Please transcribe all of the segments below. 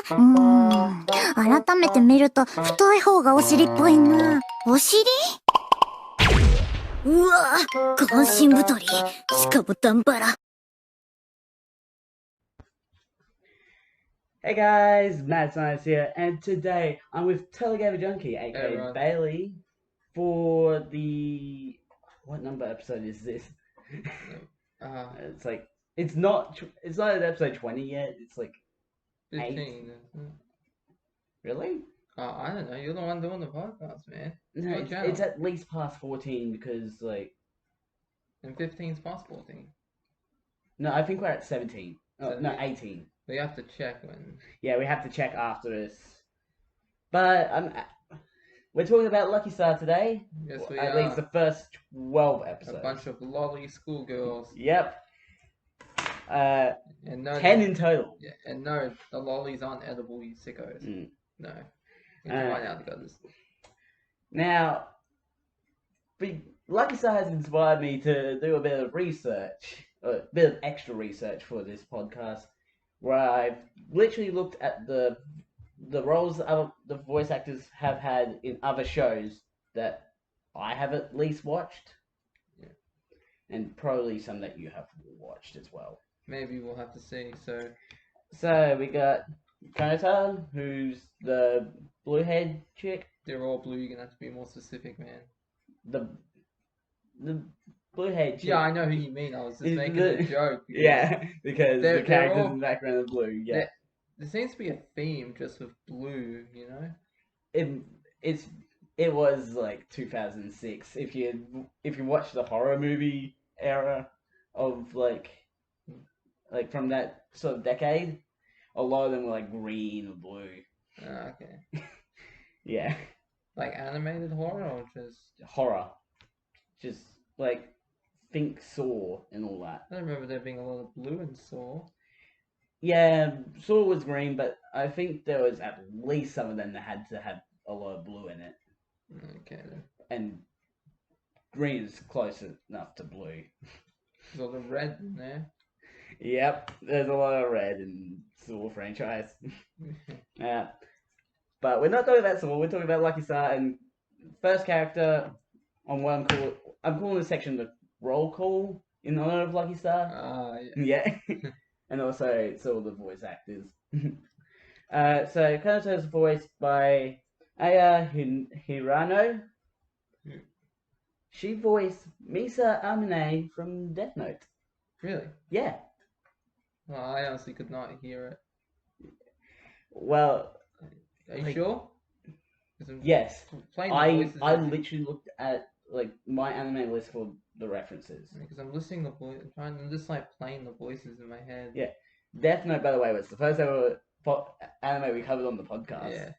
改めて見ると太い方がお尻っぽいな。お尻？うわ、下半身太り。しかも段腹。Hey guys, Matt Science here, and today I'm with Telegamer Junkie, aka everyone. Bailey, for the what number episode is this? It's not at episode 20 yet. It's like 15. 8. Really? I don't know. You're the one doing the podcast, man. No, it's at least past 14 because and 15's past 14. No, I think we're at 17. Oh, no, 18. We have to check when. Yeah, we have to check after this. But we're talking about Lucky Star today. Yes, we at are. least the first 12 episodes. A bunch of lolly schoolgirls. Yep. And no, 10 in total. Yeah, and no, the lollies aren't edible, you sickos. No. You can find out the others. Now, Lucky Star has inspired me to do a bit of research, a bit of extra research for this podcast, where I've literally looked at the roles that the voice actors have had in other shows that I have at least watched. Yeah. And probably some that you have watched as well. Maybe we'll have to see. So we got Konata, who's the blue-haired chick. They're all blue. You're gonna have to be more specific, man. The blue-haired chick. Yeah, I know who you mean. I was just making a joke. Because the characters in the background are blue. Yeah. There seems to be a theme just with blue, you know. It was like 2006. If you watch the horror movie era of like from that sort of decade, a lot of them were like green or blue. Okay. Yeah. Like animated horror or just horror? Just like think Saw and all that. I don't remember there being a lot of blue in Saw. Yeah, Saw was green, but I think there was at least some of them that had to have a lot of blue in it. Okay then. And green is close enough to blue. There's a lot of red in there. Yep, there's a lot of red in Saw franchise. Yeah, but we're not talking about Saw. We're talking about Lucky Star, and first character on what I'm calling this section the roll call in honor of Lucky Star. Yeah. And also it's all the voice actors. So Konoto is voiced by Aya Hirano. She voiced Misa Amine from Death Note. Really? Yeah. Well, I honestly could not hear it. Well, are you sure? Yes. I literally looked at like my anime list for the references. Because I'm listening to the voice, I'm just like playing the voices in my head. Yeah. Death Note, by the way, was the first ever anime we covered on the podcast. Yeah.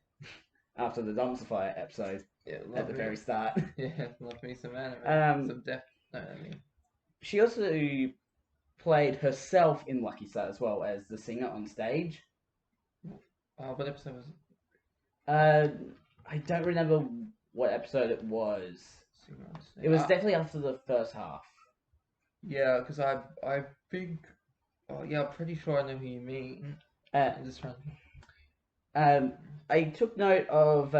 After the Dumpster Fire episode. Yeah. At the very start. Yeah, love me some anime. Some Death Note, I mean. She also played herself in Lucky Star as well as the singer on stage. What episode was it? I don't remember what episode it was. It was definitely after the first half. Yeah, because I think. Oh yeah, I'm pretty sure I know who you mean. Just trying. I took note of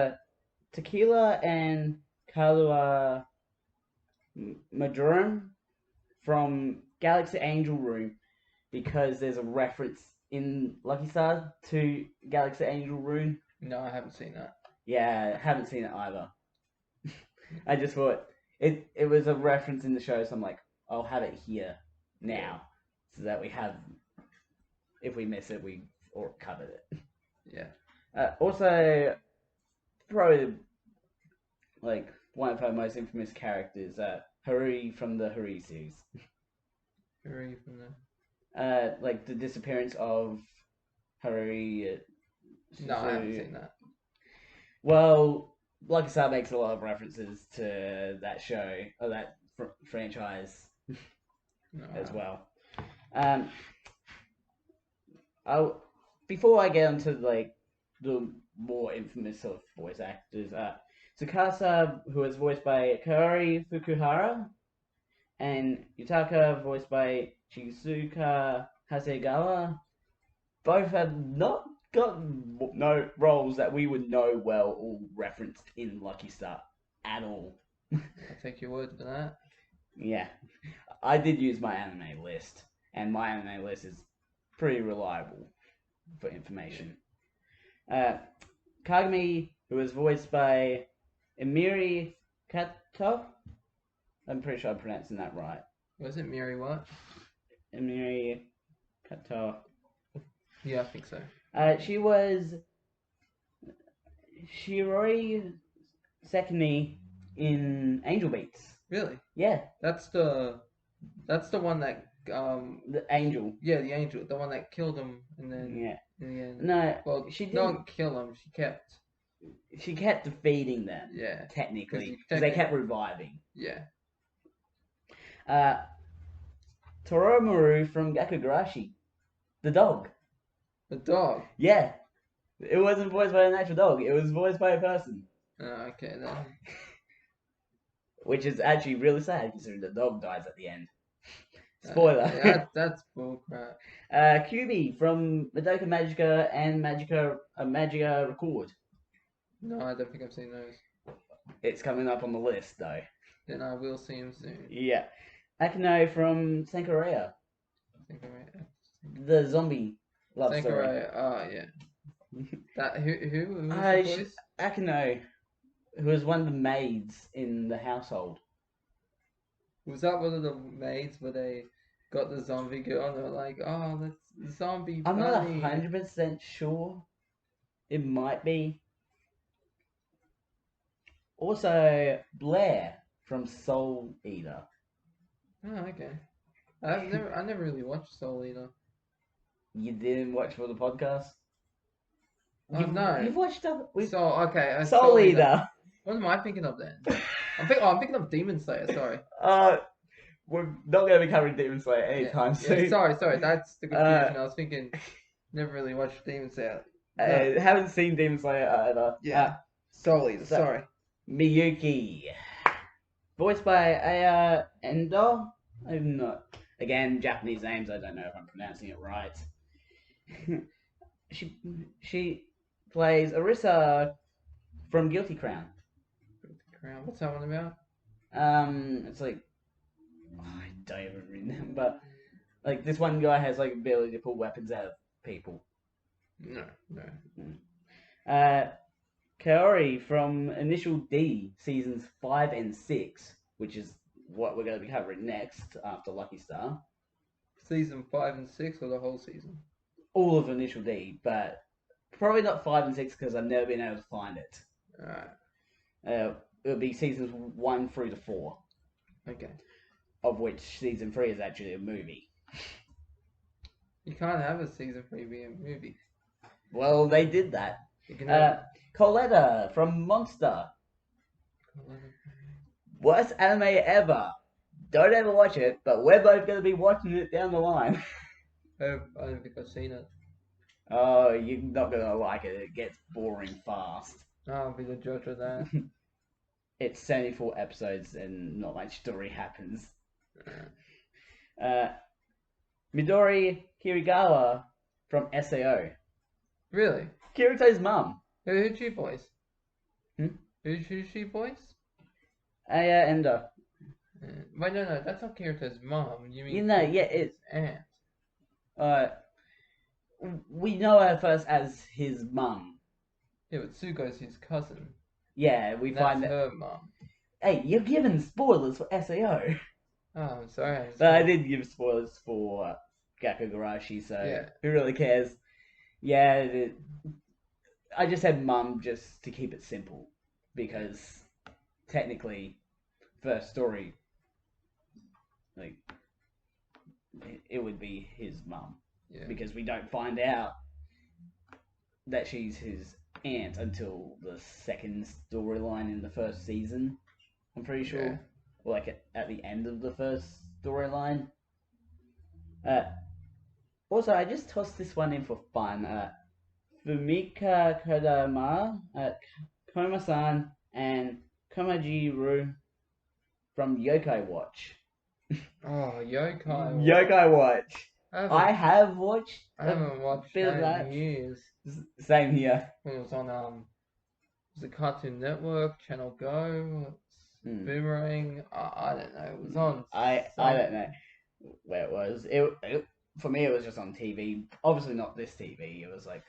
Tequila and Kalua Majorum from Galaxy Angel Room because there's a reference in Lucky Star to Galaxy Angel Room. No, I haven't seen that. Yeah, I haven't seen it either. I just thought it was a reference in the show, so I'm like, I'll have it here now, so that we have, if we miss it, we or covered it. Yeah. Also, probably like one of her most infamous characters, Harui from the Harui series. Harui from the. Like the disappearance of Harui. No, I haven't seen that. Well, Lucky Star makes a lot of references to that show or that franchise as well. Before I get onto like the more infamous of voice actors, Tsukasa, who is voiced by Kaori Fukuhara, and Yutaka, voiced by Shizuka Hasegawa, both have not got no roles that we would know well or referenced in Lucky Star at all. I'll take your word for that. Yeah, I did use my anime list, and my anime list is pretty reliable for information. Kagami, who was voiced by Emiri Kato. I'm pretty sure I'm pronouncing that right. Was it Miri what? Emiri Kato. Yeah, I think so. She was Shiroi Sekini in Angel Beats. Really? Yeah, That's the one that the angel. yeah, the angel, the one that killed him, and then Yeah. in the end, No, well, she didn't. don't kill him. She kept defeating them. Yeah, Technically, 'cause because they kept reviving. yeah. Toromaru from Gakugarashi, the dog. The dog. Yeah, it wasn't voiced by an actual dog. It was voiced by a person, Okay then. which is actually really sad considering the dog dies at the end. Spoiler. That's bullcrap. Kyubi from Madoka Magica and Magica Record. No, I don't think I've seen those. It's coming up on the list though. Then I will see him soon. Yeah. Akino from Sankorea, I think I'm right. the zombie love story. Sakurai. Oh yeah. That who was the voice? Akino, who was one of the maids in the household. Was that one of the maids where they got the zombie girl and they were like, oh, that's zombie I'm not bunny. 100% sure. It might be. Also, Blair from Soul Eater. Oh, okay. I never really watched Soul Eater. You didn't watch for the podcast? Oh, no. You've watched Okay. Soul Eater. What am I thinking of then? I'm thinking of Demon Slayer. Sorry. We're not going to be covering Demon Slayer anytime soon. Sorry. That's the confusion. I was thinking. Never really watched Demon Slayer. No. Haven't seen Demon Slayer either. Yeah. Soul Eater. Sorry. Miyuki, voiced by Aya Endo. I'm not. Again, Japanese names. I don't know if I'm pronouncing it right. she plays Arisa from Guilty Crown. What's that one about? It's like I don't even remember. Like this one guy has like ability to pull weapons out of people. No. Kaori from Initial D seasons 5 and 6, which is what we're going to be covering next after Lucky Star. Season 5 and 6 or the whole season? All of Initial D, but probably not 5 and 6 because I've never been able to find it. Alright. It'll be seasons 1 through to 4. Okay. Of which season 3 is actually a movie. You can't have a season 3 be a movie. Well, they did that. You can have... Coletta from Monster. Worst anime ever. Don't ever watch it, but we're both going to be watching it down the line. I don't think I've seen it. Oh, you're not going to like it. It gets boring fast. I'll be the judge of that. It's 74 episodes and not much story happens. Midori Kirigawa from SAO. Really? Kirito's mum. Who'd she voice? Who'd she voice? Aya Endo. Wait, no, that's not Kirito's mom. You mean? Yeah, it's aunt. We know her first as his mum. Yeah, but Tsugo's his cousin. Yeah, we find that. That's her mum. Hey, you're giving spoilers for SAO. Oh, I'm sorry. But I did give spoilers for Gakugarashi, so yeah. Who really cares? Yeah, I just said mum just to keep it simple, because technically, first story, like, it would be his mum. Yeah. Because we don't find out that she's his aunt until the second storyline in the first season, I'm pretty sure. Yeah. Or like at the end of the first storyline. Also, I just tossed this one in for fun. Fumika Kodama, Koma-san, and Komajiru from Yokai Watch. Oh, Yokai. Yokai Watch. I have watched I haven't watched bit of that that. in years. Same here. When it was on was it Cartoon Network, Channel Go, Boomerang? I don't know. It was on. I don't know where it was. It for me it was just on TV. Obviously not this TV. It was like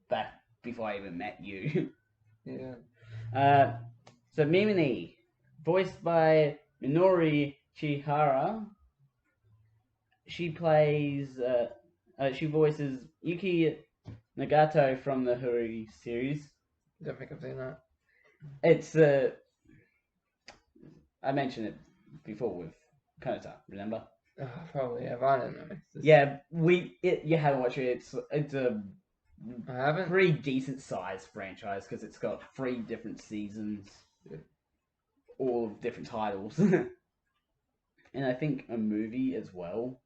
back before I even met you. Yeah. So Mimini, voiced by Minori Chihara. She plays. She voices Yuki Nagato from the Huri series. Don't think I've seen that. It's I mentioned it before with Konata, remember? Probably have. I don't know. Yeah, you haven't watched it. It's a I haven't. pretty decent sized franchise because it's got 3 different seasons, all of different titles, and I think a movie as well.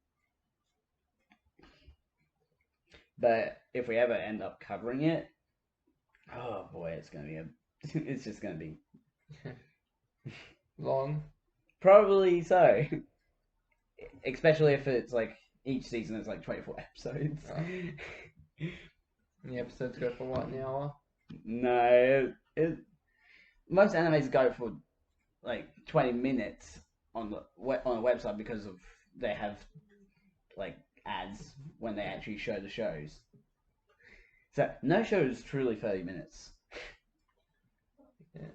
But if we ever end up covering it, oh boy, it's just gonna be Long. Probably so. Especially if it's like each season is like 24 episodes. The episodes go for what, an hour? No, most animes go for like 20 minutes on a website because of they have like ads when they actually show the shows. So no show is truly 30 minutes. Yeah.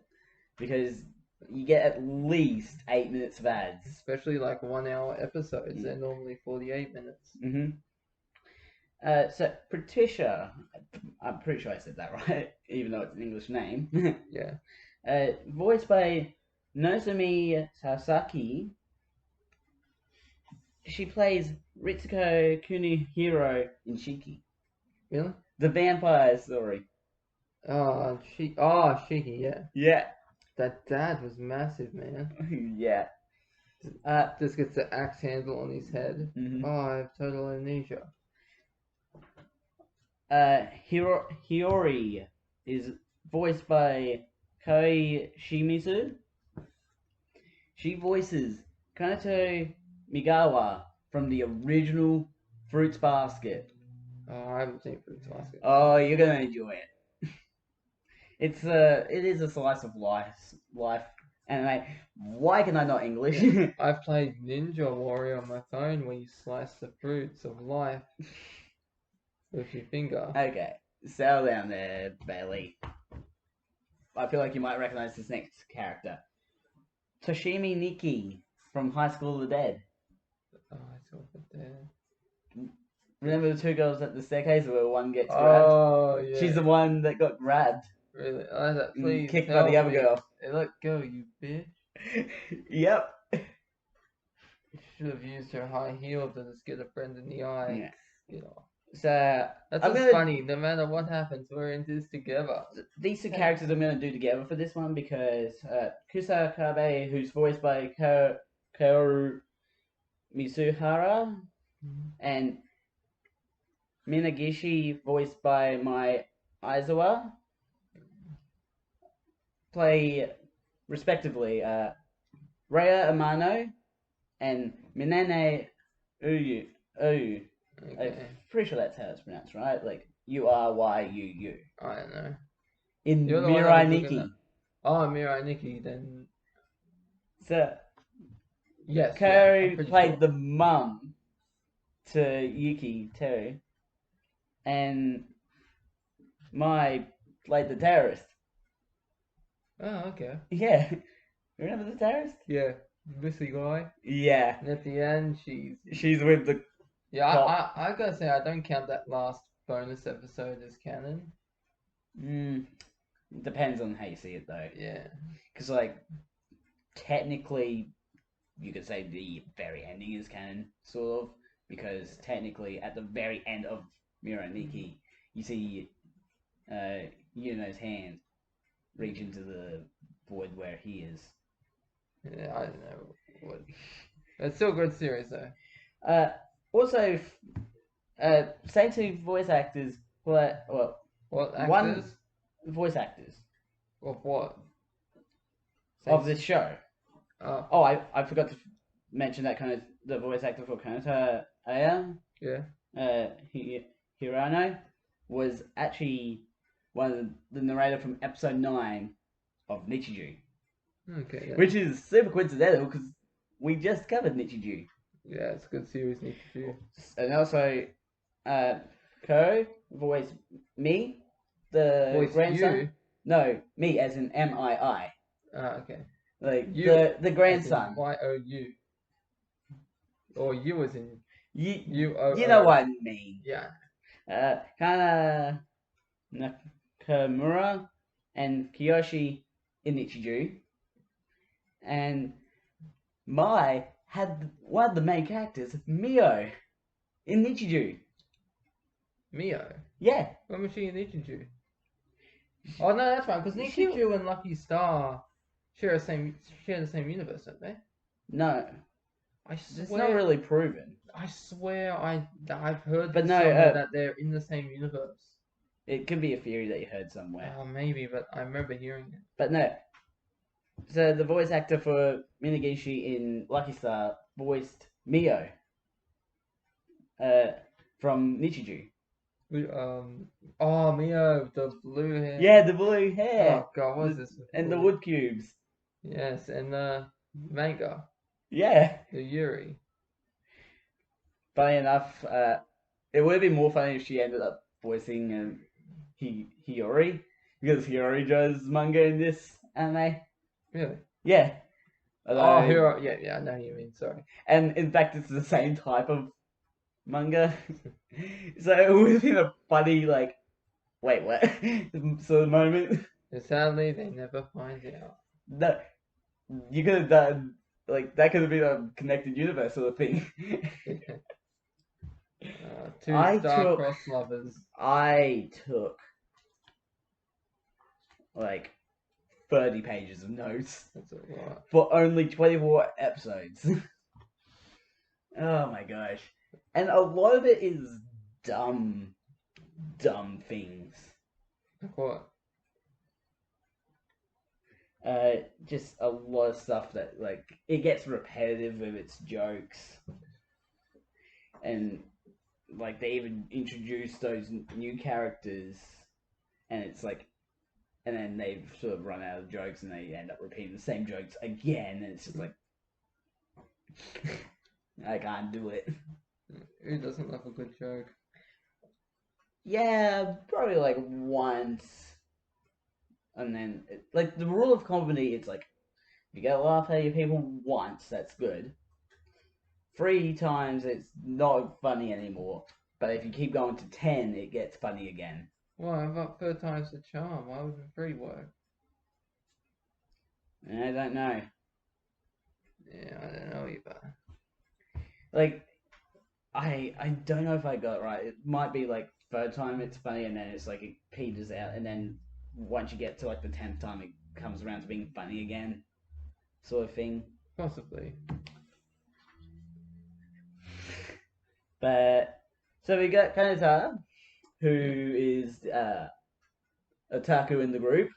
Because you get at least 8 minutes of ads. Especially like 1 hour episodes. They're normally 48 minutes. Mm-hmm. So Patricia, I'm pretty sure I said that right, even though it's an English name. Yeah. Voiced by Nozomi Sasaki. She plays Ritsuko Kunihiro in Shiki. Really? The vampire story. Shiki, yeah. Yeah. That dad was massive, man. Yeah. Just gets the axe handle on his head. Mm-hmm. Oh, I have total amnesia. Hiyori is voiced by Koi Shimizu. She voices Kanato Migawa from the original Fruits Basket. Oh, I haven't seen Fruits Basket. Oh, you're gonna enjoy it. It is a slice of life anime. Why can I not English? Yeah. I've played Ninja Warrior on my phone where you slice the fruits of life with your finger. Okay, settle down there, Bailey. I feel like you might recognize this next character. Toshimi Nikki from High School of the Dead. Oh, I saw that there. Remember the 2 girls at the staircase where one gets grabbed? Oh, yeah. She's the one that got grabbed. Really? Please kicked by the other girl. Hey, let go, you bitch. Yep. You should have used her high heel to just get a friend in the eye. Yeah. You know. So That's funny. No matter what happens, we're in this together. These 2 characters I'm going to do together for this one because Kusakabe, who's voiced by Kaoru Mizuhara, and Minagishi, voiced by Mai Aizawa, play respectively Raya Amano and Minene Uyu. Okay. I'm pretty sure that's how it's pronounced, right? Like Uryuu. I don't know. In You're the one that Mirai was looking Nikki. at- Oh, Mirai Nikki, then So yes. Kaoru played the mum to Yuki too, and Mai played the terrorist. Oh, okay. Yeah, remember the terrorist? Yeah, Missy guy. Yeah, And at the end, she's with the. Yeah, Cop. I gotta say, I don't count that last bonus episode as canon. Depends on how you see it though. Yeah. Because like, technically, you could say the very ending is canon, sort of, because technically at the very end of Mirai Nikki, you see Yuno's hand reach into the void where he is. Yeah, I don't know what. It's still a good series though. Also, same 2 voice actors play. Well, What actors? one voice actors Of what? of this show. Oh. Oh, I forgot to mention that the voice actor for Kanata Aya. Yeah. Hirano, was actually one of the narrator from episode 9 of Nichiju. Okay. Yeah. Which is super coincidental because we just covered Nichiju. Yeah, it's a good series, Nichiju. And also, Ko voiced me, the Voice grandson. you? No, me as in Mii. Ah, okay. Like You the grandson. YOU. Or you as in You UOO. you know what I mean. Yeah. Kana Nakamura and Kiyoshi in Nichiju. And Mai had one of the main characters, Mio, in Nichiju. Mio? Yeah. When was she in Nichiju? Oh no, that's right, because Nichiju and Lucky Star share the same universe, don't they? No. I swear. It's not really proven. I swear I've heard But no, somewhere that they're in the same universe. It could be a theory that you heard somewhere. Oh, maybe, but I remember hearing it. But no. So the voice actor for Minagishi in Lucky Star voiced Mio from Nichiju. Oh, Mio, the blue hair. Yeah, the blue hair. Oh god, what is this? And the wood cubes. Yes, and the manga. Yeah. The Yuri. Funny enough, it would have been more funny if she ended up voicing Hiyori, because Hiyori draws manga in this anime. Really? Yeah. Oh, Hero. Yeah, I know who you mean. Sorry. And in fact, it's the same type of manga. So it would have been a funny, like, wait, what? sort of moment. And sadly, they never find out. No, you could have done, like, that could have been a connected universe sort of thing. Two star-crossed lovers. I took, like, 30 pages of notes. That's a lot. For only 24 episodes. Oh my gosh. And a lot of it is dumb things. Like what? Just a lot of stuff that, like, it gets repetitive with its jokes. And, like, they even introduce those new characters, and it's like, and then they've sort of run out of jokes and they end up repeating the same jokes again, and it's just like, I can't do it. Who doesn't love a good joke? Yeah, probably like once. And then, like, the rule of comedy, it's like, if you get a laugh out of your people once, that's good. 3 times, it's not funny anymore. But if you keep going to 10, it gets funny again. Why? About 3rd time's the charm. Why would the 3 work? I don't know. Yeah, I don't know either. Like, I don't know if I got it right. It might be like 3rd time it's funny, and then it's like it peters out, and then once you get to like the 10th time, it comes around to being funny again, sort of thing. Possibly. But so we got Kanata, who is otaku in the group,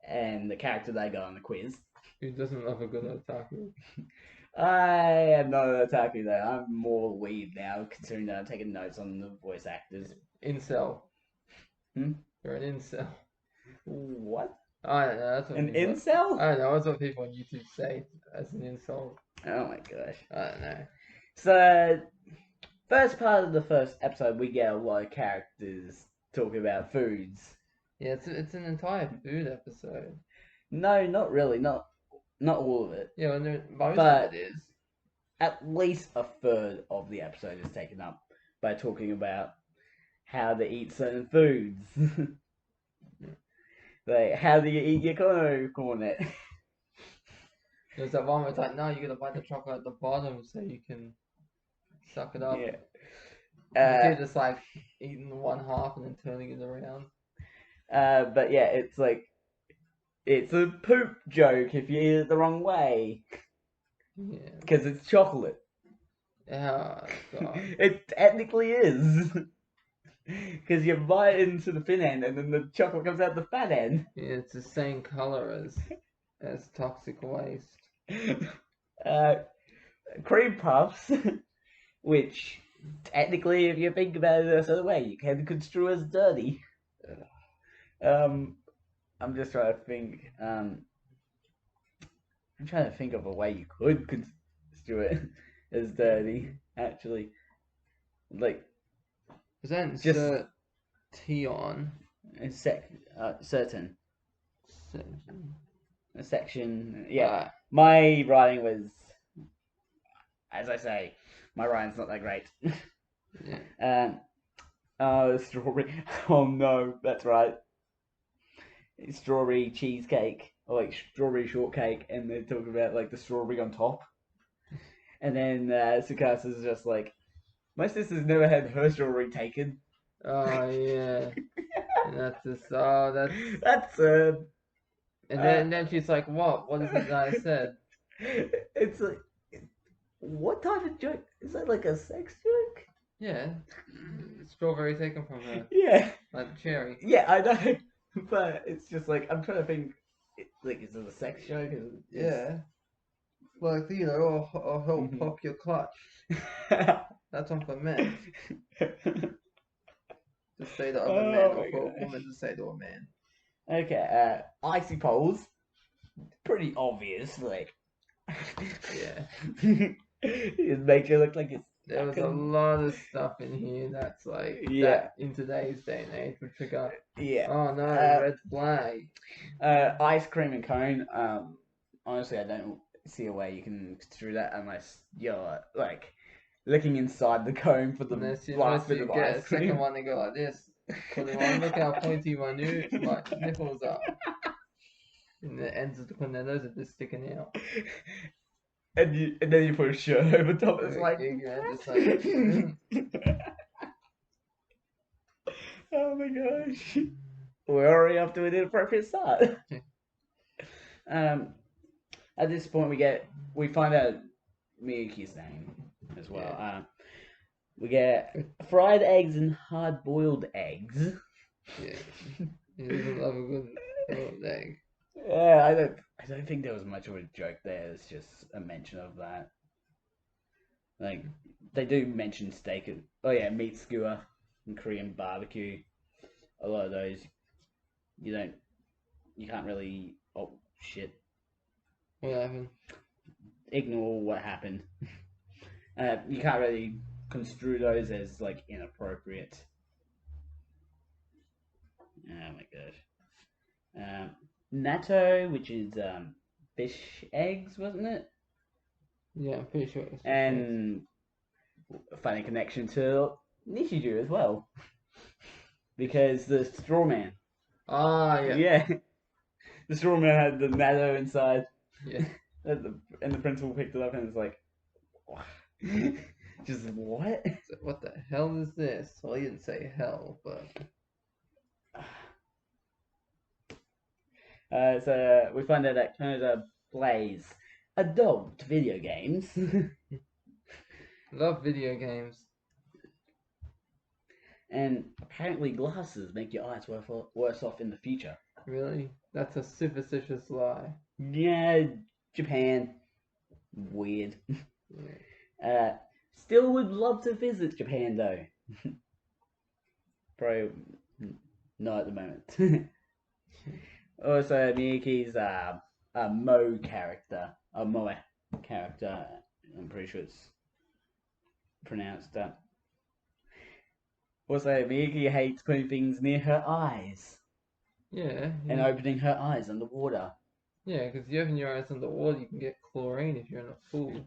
and the character they got on the quiz. Who doesn't love a good otaku? I am not an otaku though. I'm more weeb now, considering that I'm taking notes on the voice actors. Incel. Hmm? You're an incel. What? I don't know. That's what An people, incel? I don't know. That's what people on YouTube say as an insult. Oh my gosh. I don't know. So, first part of the first episode, we get a lot of characters talking about foods. Yeah, it's an entire food episode. No, not really. Not all of it. Yeah, most of it is. At least a third of the episode is taken up by talking about how to eat certain foods. Like, how do you eat your choco-cornet? There's that one where it's like, no, you gotta bite the chocolate at the bottom so you can suck it up. Yeah. You're just like eating the one half and then turning it around. But yeah, it's like, it's a poop joke if you eat it the wrong way. Yeah. Because it's chocolate. Oh, God. It technically is. Because you bite into the thin end and then the chocolate comes out the fat end. Yeah, it's the same color as toxic waste. Cream puffs, which technically, if you think about it a certain way, you can construe as dirty. I'm just trying to think. I'm trying to think of a way you could construe it as dirty. Actually, like Is that just insert T on? certain Section. a section. Yeah, Right. my writing was, as I say, my writing's not that great. Yeah. Strawberry. Oh no, that's right. Strawberry cheesecake or like strawberry shortcake, and they're talking about like the strawberry on top. And then Sukasa's just like, my sister's never had her strawberry taken. Oh yeah. And that's just that's That's and then she's like, what? What is it that I said? It's like, what type of joke is that? Like a sex joke? Yeah. Strawberry taken from her. Yeah. Like cherry. Yeah, I know, but it's just like I'm trying to think. Like, is it a sex joke? Yeah. Like, you know, I'll help pop your clutch. That's one for men. To say to other men, or for a woman to say to a man. Okay, icy poles. Pretty obvious, like. Yeah. It makes you look like it's. There was a lot of stuff in here that's like that in today's day and age would trigger. Yeah. Oh no, red flag. Ice cream and cone. Honestly, I don't see a way you can construe that unless you're like looking inside the cone for the last bit of get ice a cream. second one and go like this. Put it on. Look how pointy my nipples are. And the ends of the cornetos are just sticking out. And then you put a shirt over top. It's like, just like oh my gosh, we're already up to an inappropriate start. At this point, we find out Miyuki's name as well. Yeah. We get fried eggs and hard-boiled eggs. Yeah, he doesn't love a good boiled egg. Yeah, I don't think there was much of a joke there. It's just a mention of that. Like, they do mention steak. Oh yeah, meat skewer and Korean barbecue. A lot of those, you can't really. Oh shit! What happened? Ignore what happened. You can't really construe those as like inappropriate. Oh my gosh. Natto, which is fish eggs, wasn't it? Yeah, I'm pretty sure. And a funny connection to Nishiju as well, because the straw man. Ah, yeah. Yeah, the straw man had the natto inside. Yeah. And the principal picked it up and was like, just what? So what the hell is this? Well, he didn't say hell, but. So we find out that Konoda plays adult video games. Love video games. And apparently glasses make your eyes worse off in the future. Really? That's a superstitious lie. Yeah, Japan. Weird. Yeah. Still would love to visit Japan though. Probably not at the moment. Also, Miyaki's a Moe character. A Moe character. I'm pretty sure it's pronounced that. Also, Miyaki hates putting things near her eyes. Yeah. And opening her eyes underwater. Yeah, because you open your eyes underwater, you can get chlorine if you're in a pool.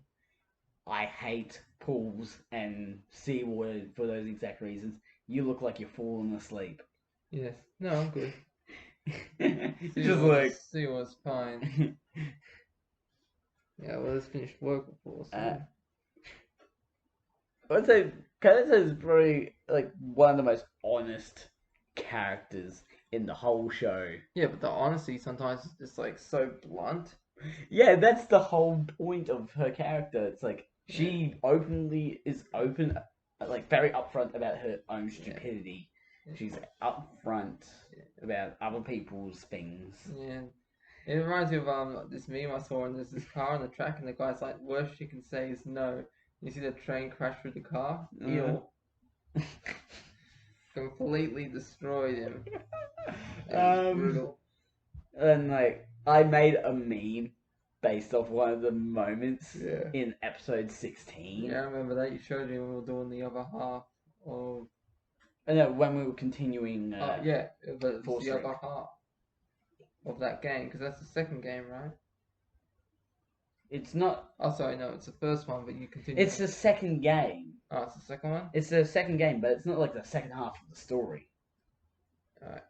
I hate pools and seawater for those exact reasons. You look like you're falling asleep. Yes. No, I'm good. Just like... Seawater's fine. Yeah, well, it's finished work before, so... I'd say Kanata is probably like one of the most honest characters in the whole show. Yeah, but the honesty sometimes is just like so blunt. Yeah, that's the whole point of her character. It's like she openly is open, like very upfront about her own stupidity. Yeah. She's upfront about other people's things. Yeah. It reminds me of this meme I saw, and there's this car on the track, and the guy's like, worst she can say is no. You see the train crash through the car? Uh-huh. Eel completely destroyed him. It was brutal. And like I made a meme based off one of the moments Yeah. in episode 16. Yeah, I remember that. You showed me when we were doing the other half of. And when we were continuing. Yeah, but it's Force the Link. other half of that game because that's the second game, right? It's not. Oh, sorry, no, it's the first one, but you continue. It's the second game. Oh, it's the second one. It's the second game, but it's not like the second half of the story. Alright.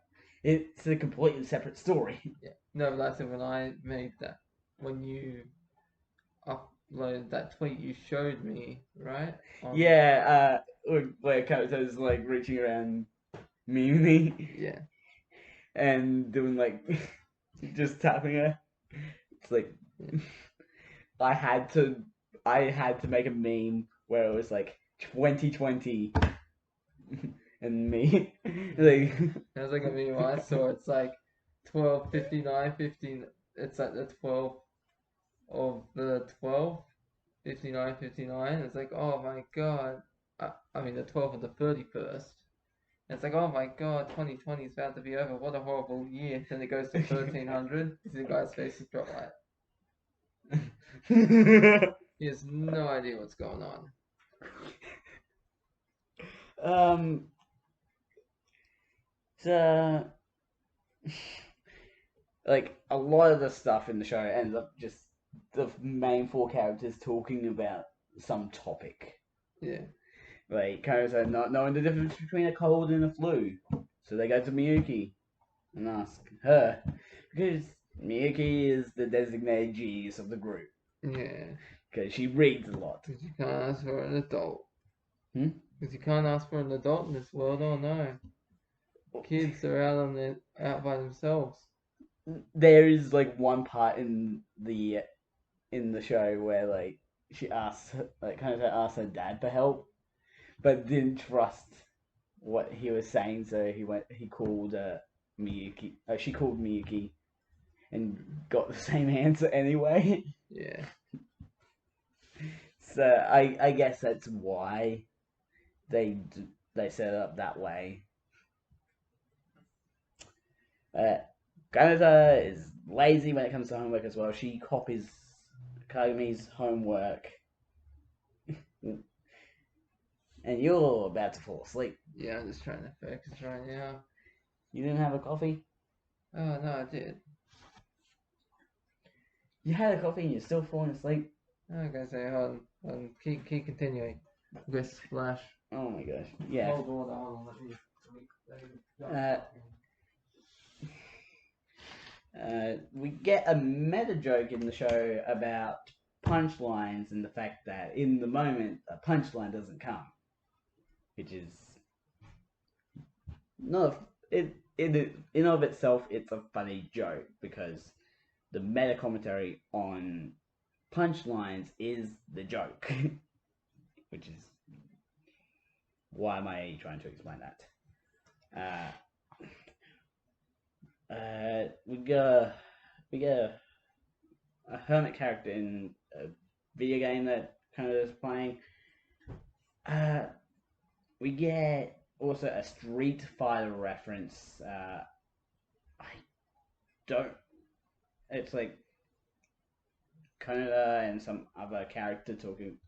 It's a completely separate story. Yeah. No, but that's it. When I made that, when you uploaded that tweet, you showed me, right? Yeah, where Koto's like reaching around Mimi. Yeah. And doing like just tapping her. It's like I had to make a meme where it was like 2020 and me like That's like a meme I saw. It's like 12:59:15. It's like the 12 of the 12, 59:59. It's like, oh my god. I mean the 12th of the 31st. It's like, oh my god, 2020 is about to be over. What a horrible year. Then it goes to 1300. You see the guy's face is dropped like. He has no idea what's going on. So like a lot of the stuff in the show ends up just the main four characters talking about some topic. Yeah. Like Kozo not knowing the difference between a cold and a flu. So they go to Miyuki and ask her. Because Miyuki is the designated genius of the group. Yeah. Because she reads a lot. Because you can't ask for an adult. Hmm? Because you can't ask for an adult in this world, oh no. Kids are out by themselves. There is like one part in the show where like she asks asks her dad for help, but didn't trust what he was saying, so he called Miyuki. She called Miyuki, and got the same answer anyway. Yeah. So I guess that's why they set it up that way. Kanata is lazy when it comes to homework as well. She copies Kagumi's homework. And you're about to fall asleep. Yeah, I'm just trying to focus right now. You didn't have a coffee? Oh, no, I did. You had a coffee and you're still falling asleep? I gotta say, hold on. Keep continuing. With splash. Oh my gosh. Yeah. Hold on, let me We get a meta joke in the show about punchlines and the fact that in the moment a punchline doesn't come, which is not in of itself. It's a funny joke because the meta commentary on punchlines is the joke, which is why am I trying to explain that? We get a hermit character in a video game that kind of is playing. We get also a Street Fighter reference. I don't. It's like Konoda and some other character talking,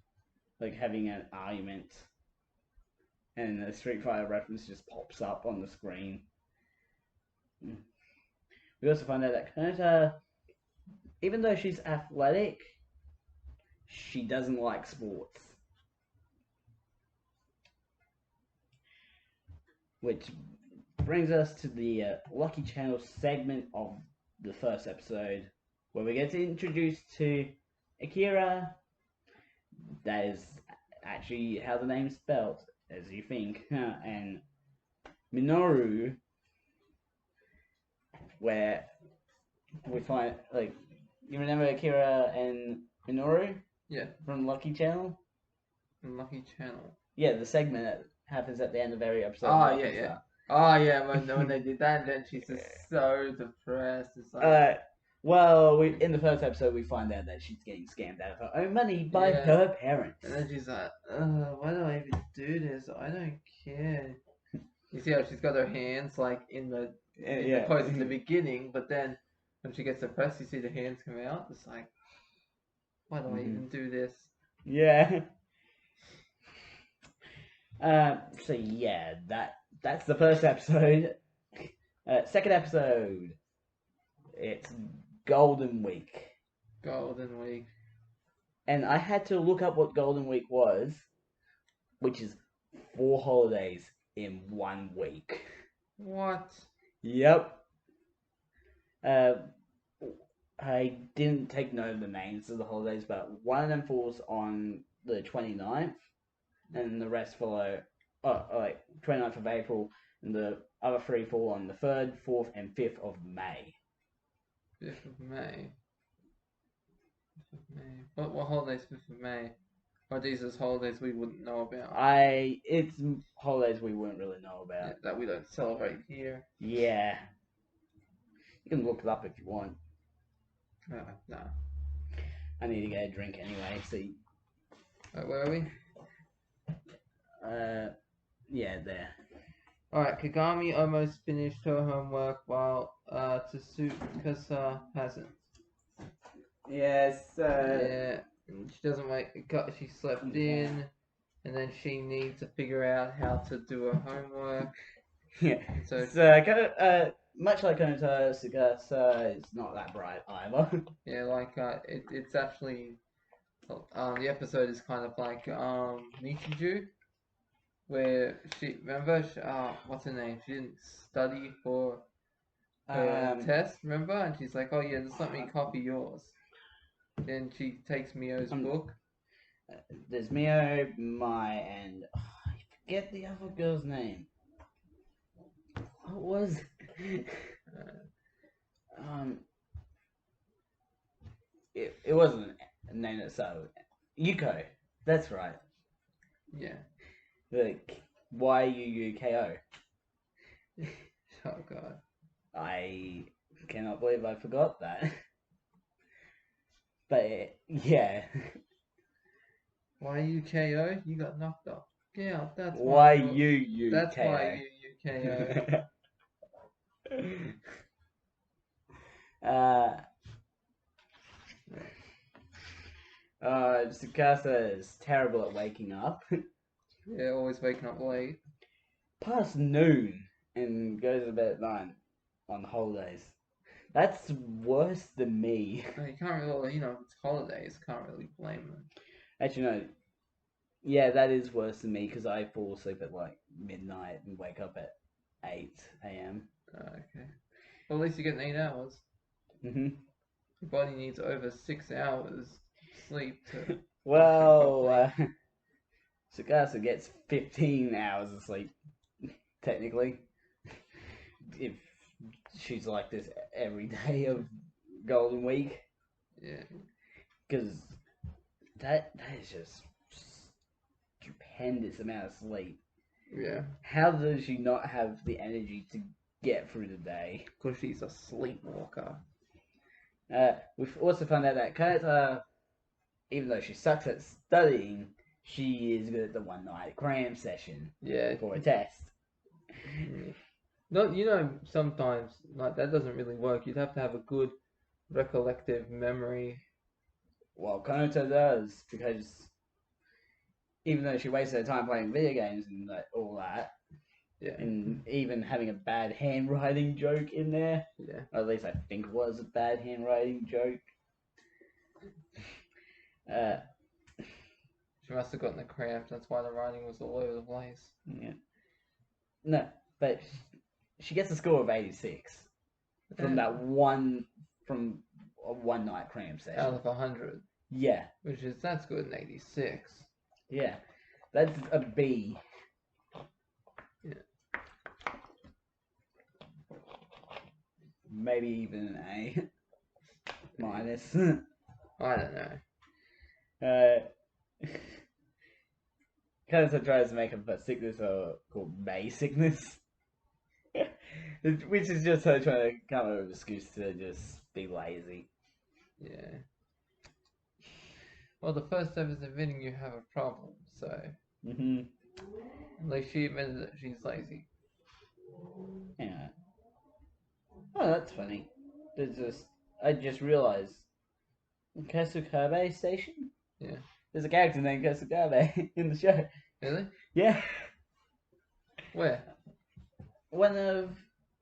like having an argument, and the Street Fighter reference just pops up on the screen. We also find out that Konoda, even though she's athletic, she doesn't like sports. Which brings us to the Lucky Channel segment of the first episode, where we get introduced to Akira. That is actually how the name's spelled, as you think, and Minoru, where we find, like, you remember Akira and Minoru? Yeah. From Lucky Channel? From Lucky Channel. Yeah, the segment that happens at the end of every episode. Oh, yeah. Oh, yeah, when they did that, then she's just so depressed. It's like... Well, in the first episode, we find out that she's getting scammed out of her own money by Yeah. her parents. And then she's like, why do I even do this? I don't care. You see how she's got her hands like in the pose in the beginning, but then when she gets depressed, you see the hands come out. It's like, why do I even do this? Yeah. So yeah, that's the first episode. Second episode, it's Golden Week. Golden Week. And I had to look up what Golden Week was, which is 4 holidays in 1 week. What? Yep. I didn't take note of the names of the holidays, but one of them falls on the 29th, and the rest follow, like 29th of April, and the other 3 fall on the 3rd, 4th, and 5th of May. 5th of May. 5th of May. What holidays 5th of May? Or these are holidays we wouldn't know about. It's holidays we wouldn't really know about. Yeah, that we don't celebrate here. Yeah. You can look it up if you want. No. I need to get a drink anyway, so... Right, where are we? Yeah, there. Alright, Kagami almost finished her homework while Tsukasa hasn't. Yes, Yeah, and she doesn't she slept in, and then she needs to figure out how to do her homework. Yeah. So Much like Konoto, Tsukasa is not that bright either. yeah, like it's actually the episode is kind of like Nichiju, where what's her name? She didn't study for her test, remember? And she's like, oh yeah, just let me copy yours. Then she takes Mio's book. There's Mio, Mai, and I forget the other girl's name. What was? It wasn't a name that started with Yuko. That's right. Yeah. Like Yuuko. Oh god. I cannot believe I forgot that. But yeah. Yuko? You got knocked off. Yeah, that's Why why you That's why Yuko. Tsukasa is terrible at waking up. Yeah, always waking up late. Past noon and goes to bed at 9 on holidays. That's worse than me. You can't really, it's holidays, can't really blame them. Actually, no. Yeah, that is worse than me because I fall asleep at like midnight and wake up at 8 a.m. Okay. Well, at least you get 8 hours. Mm-hmm. Your body needs over 6 hours sleep to. Well, Tsukasa gets 15 hours of sleep, technically. If she's like this every day of Golden Week. Yeah. Because that is just stupendous amount of sleep. Yeah. How does she not have the energy to get through the day? Because she's a sleepwalker. We've also found out that Kanata, even though she sucks at studying, she is good at the one night cram session. Yeah. For a test. No, sometimes like that doesn't really work. You'd have to have a good recollective memory. Well, Kanata does, because even though she wasted her time playing video games and all that, yeah, and even having a bad handwriting joke in there, yeah, or at least I think it was a bad handwriting joke. She must have gotten the cramps. That's why the writing was all over the place. Yeah. No, but she gets a score of 86 from a one night cram session. Out of 100. Yeah. That's good in 86. Yeah. That's a B. Yeah. Maybe even an A. Minus. I don't know. Kanata tries to make up a sickness called May sickness. Which is just her trying to come up with an excuse to just be lazy. Yeah. Well, the first step is admitting you have a problem, so Mm-hmm. at least she admitted that she's lazy. Yeah. Oh, that's funny. I just realized Kasukabe Station. Yeah. There's a character named Kasukabe in the show. Really? Yeah. Where? One of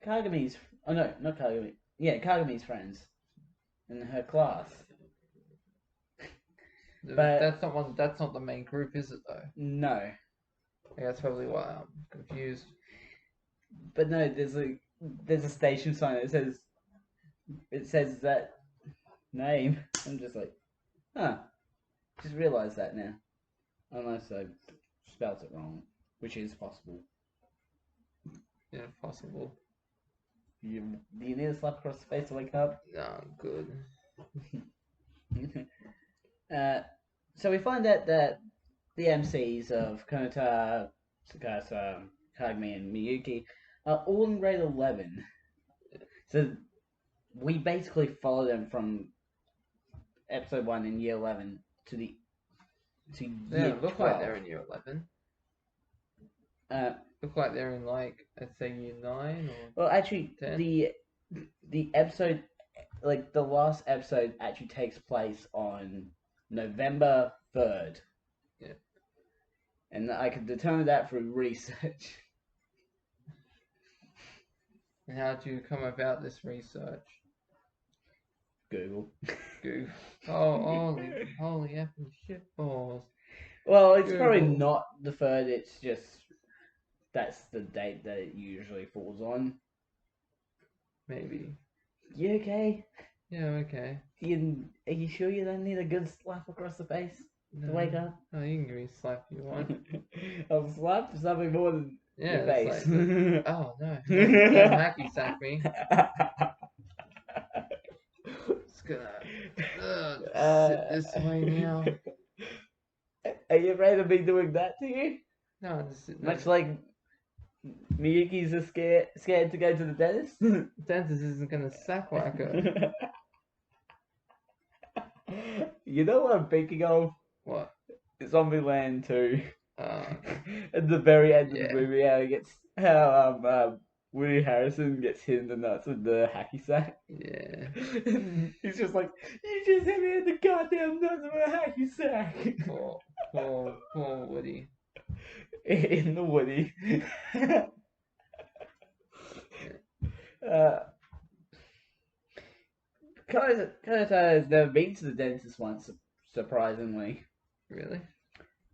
Kagami's. Oh no, not Kagami. Yeah, Kagami's friends in her class. But That's not one. That's not the main group, is it though? no. I think that's probably why I'm confused. But no, there's a station sign that says that name. I'm just like, huh. Just realised that now. Unless I spelt it wrong, which is possible. Yeah, possible. Do you need a slap across the face to wake up? No, I'm good. So we find out that the MCs of Konata, Tsukasa, Kagami, and Miyuki are all in grade 11. So we basically follow them from episode 1 in year 11 to year They don't look 12. like they're in year 11. Look like they're in like, let's say year 9 or. Well, actually, 10? the episode, like the last episode, actually takes place on November 3rd. Yeah. And I could determine that through research. And how do you come about this research? Google. Google. Oh, holy effing shitballs. Well, it's probably Google. not the 3rd, it's just that's the date that it usually falls on. Maybe. You okay? Yeah, okay. Are you sure you don't need a good slap across the face to wake up? Oh, you can give me a slap if you want. I'll slap for something more than Yeah, your that's face. like oh no. Don't hacky sack me. It's gonna sit this way now. Are you afraid of me doing that to you? No, just sit Much like Miyuki's are scared to go to the dentist? dentist isn't gonna sack whack her. You know what I'm thinking of? What? Zombieland 2. Okay. At the very end of Yeah. the movie, how Woody Harrison gets hit in the nuts with the hacky sack. Yeah. He's just like, you just hit me in the goddamn nuts with a hacky sack. Poor Woody. In the Woody. Kanata has never been to the dentist once, surprisingly. Really?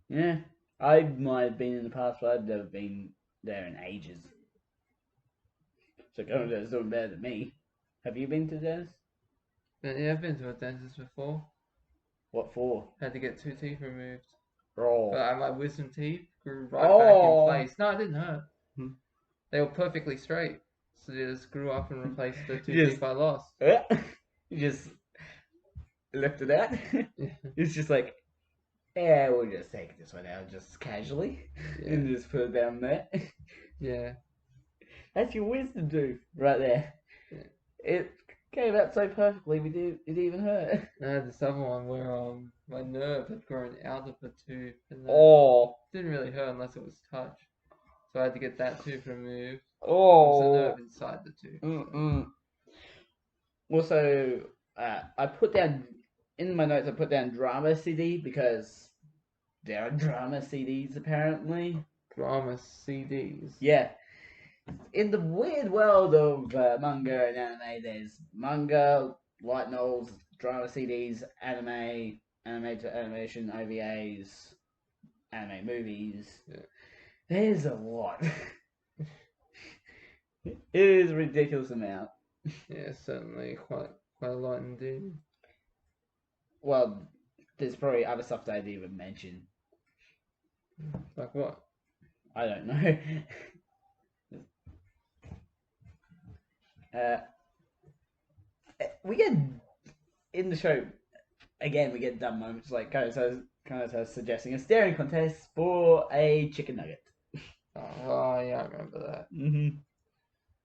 Yeah. I might have been in the past, but I've never been there in ages. So Kanata's doing better than me. Have you been to the dentist? But yeah, I've been to a dentist before. What for? Had to get 2 teeth removed. Oh. But my wisdom teeth grew right back in place. No, it didn't hurt. Hmm. They were perfectly straight. So they just grew up and replaced the 2 Yes. teeth I lost. You just left it out. Yeah. It's just like, yeah, we'll just take this one out just casually and just put it down there. Yeah. That's your wisdom tooth right there. Yeah. It came out so perfectly, it didn't even hurt. I had this other one where my nerve had grown out of the tooth and Oh. didn't really hurt unless it was touched. So I had to get that tooth removed. It was a Oh. nerve inside the tooth. Mm-mm. Also, I put down, in my notes, I put down drama CD because there are drama CDs apparently. Drama CDs. Yeah. In the weird world of manga and anime, there's manga, light novels, drama CDs, anime to animation, OVAs, anime movies. Yeah. There's a lot. It is a ridiculous amount. Yeah, certainly quite a lot indeed. Well, there's probably other stuff that I didn't even mention. Like what? I don't know. We get in the show again. We get dumb moments like Kanata suggesting a staring contest for a chicken nugget. Oh yeah, I remember that. Mm-hmm.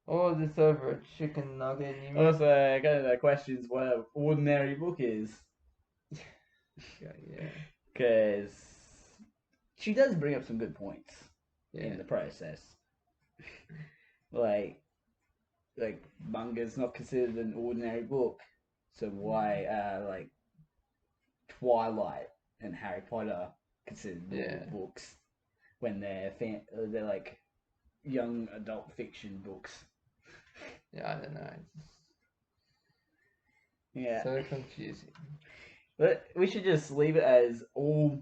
All this over a chicken nugget. You mean? Also, kind of the questions what an ordinary book is. Yeah. Because she does bring up some good points Yeah. in the process. like manga's not considered an ordinary book, so why like Twilight and Harry Potter considered normal books when they're like young adult fiction books? Yeah, I don't know. Yeah. So confusing. But we should just leave it as all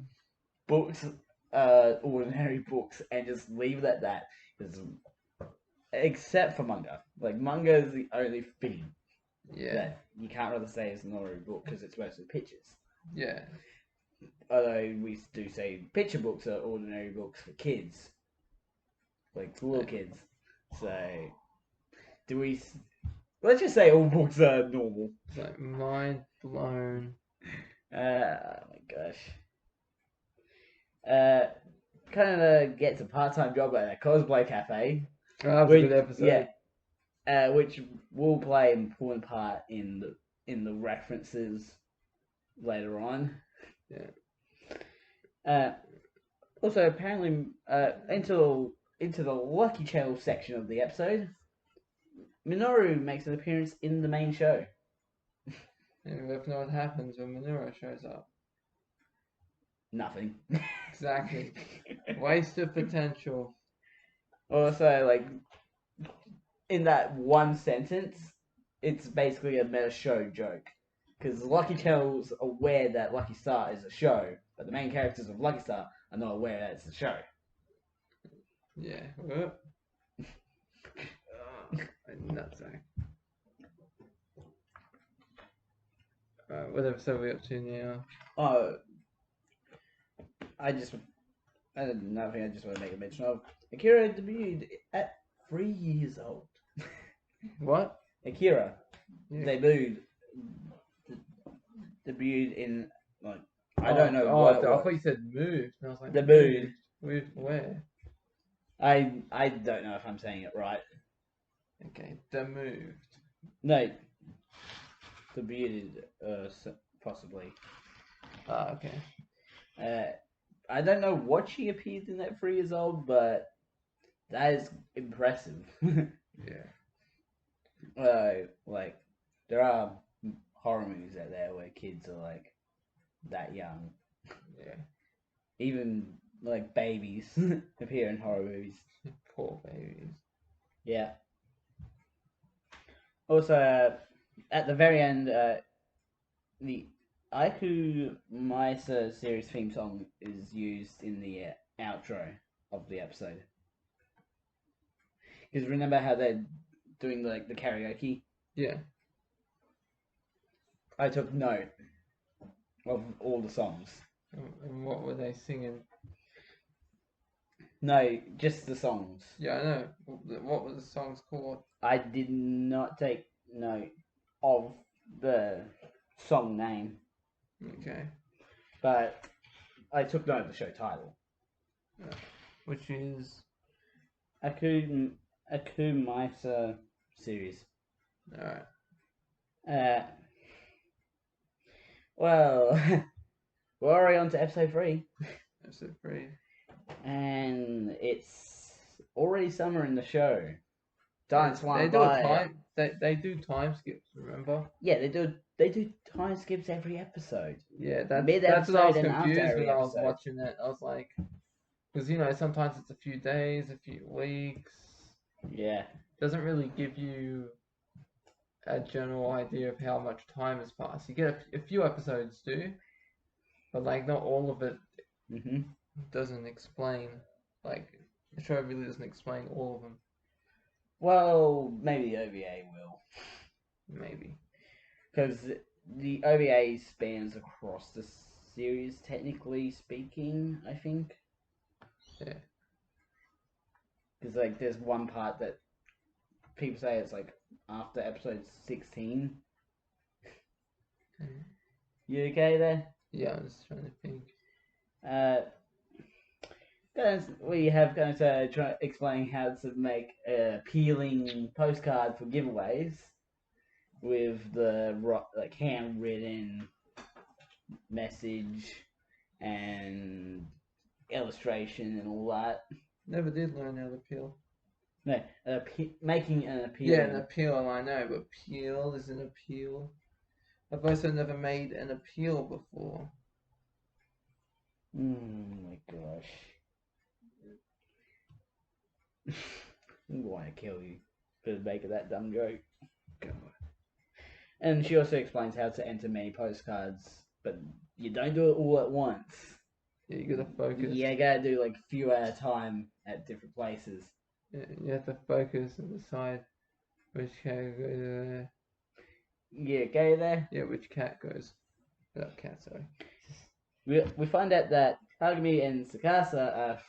books, ordinary books, and just leave it at that. Except for manga. Like, manga is the only thing that you can't really say is an ordinary book because it's mostly pictures. Yeah. Although we do say picture books are ordinary books for kids. Like, little kids. So, let's just say all books are normal. It's like mind blown. Oh my gosh. Kind of gets a part-time job at a cosplay cafe. Oh, that was a good episode. Yeah. Which will play an important part in the references later on. Yeah. Also, apparently, into the Lucky Channel section of the episode, Minoru makes an appearance in the main show. And we have to know what happens when Minoru shows up. Nothing. Exactly. Waste of potential. Also, like, in that one sentence, it's basically a meta show joke. Because Lucky Channel's aware that Lucky Star is a show, but the main characters of Lucky Star are not aware that it's a show. Yeah. Nutsack. What episode are we up to now? Oh, another thing I just want to make a mention of. Akira debuted at 3 years old. What? Akira Yeah. debuted in, like, I don't know what it I was. thought you said moved. And I was like, Debuted. Moved where? I don't know if I'm saying it right. Okay, moved. No, debuted, possibly. Okay. I don't know what she appeared in at 3 years old, but that is impressive. Yeah. Like, there are horror movies out there where kids are like that young. Yeah. Even like babies appear in horror movies. Poor babies. Yeah. Also, at the very end, the Aiku Maisa series theme song is used in the outro of the episode. Because remember how they're doing like the karaoke? Yeah. I took note of all the songs. And what were they singing? No, just the songs. Yeah, I know. What were the songs called? I did not take note of the song name, Okay. but I took note of the show title. Which is Aku Maisa series. alright. Well, we're already on to episode 3. Episode 3. And it's already summer in the show. Time's flying They do by. a time. They do time skips. Remember? Yeah, they do time skips every episode. Yeah, that's what I was Mid-episode and after confused every when I was episode. watching it. I was like, because sometimes it's a few days, a few weeks. Yeah. Doesn't really give you a general idea of how much time has passed. You get a few episodes do, but like not all of it doesn't explain. Like the show really doesn't explain all of them. Well, maybe the OVA will. Maybe. Because the OVA spans across the series, technically speaking, I think. Yeah. Because like there's one part that people say it's like after episode 16. You okay there? Yeah, I'm just trying to think. we have going to try explain how to make appealing postcard for giveaways with the like handwritten message and illustration and all that. Never did learn how to peel. No, making an appeal. Yeah, an appeal, I know, but peel is an appeal. I've also never made an appeal before. Oh my gosh. I'm going to kill you for the sake of that dumb joke. God. And she also explains how to enter many postcards, but you don't do it all at once. Yeah, you gotta focus. Yeah, you gotta do like a few at a time at different places. Yeah, you have to focus and decide which cat goes there. Yeah, go there. Yeah, which cat goes. That cat, sorry. We find out that Kagami and Tsukasa are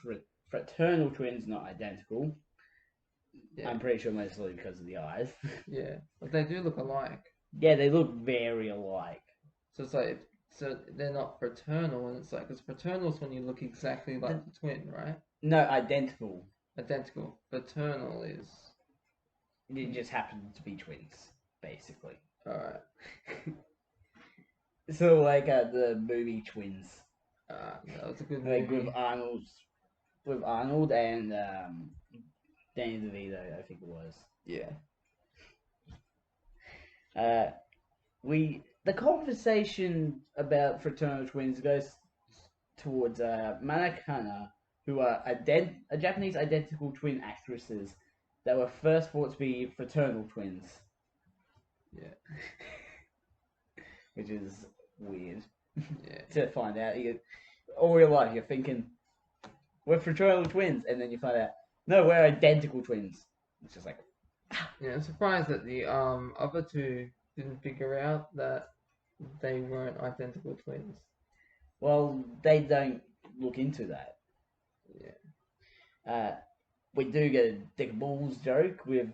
fraternal twins, not identical. Yeah. I'm pretty sure mostly because of the eyes. Yeah, but they do look alike. Yeah, they look very alike. So it's like, so they're not fraternal, and it's like, because fraternal is when you look exactly like the twin, right? No, identical. Identical. Fraternal is. It just happen to be twins, basically. Alright. So like the movie Twins, That was a good like movie. with Arnold and Danny DeVito, I think it was. Yeah. The conversation about fraternal twins goes towards Manakana, who are Japanese identical twin actresses that were first thought to be fraternal twins. Yeah. Which is weird. Yeah. To find out. All your life you're thinking, we're fraternal twins, and then you find out, no, we're identical twins. It's just like... Yeah, I'm surprised that the other two didn't figure out that they weren't identical twins. Well, they don't look into that. Yeah. We do get a dick balls joke with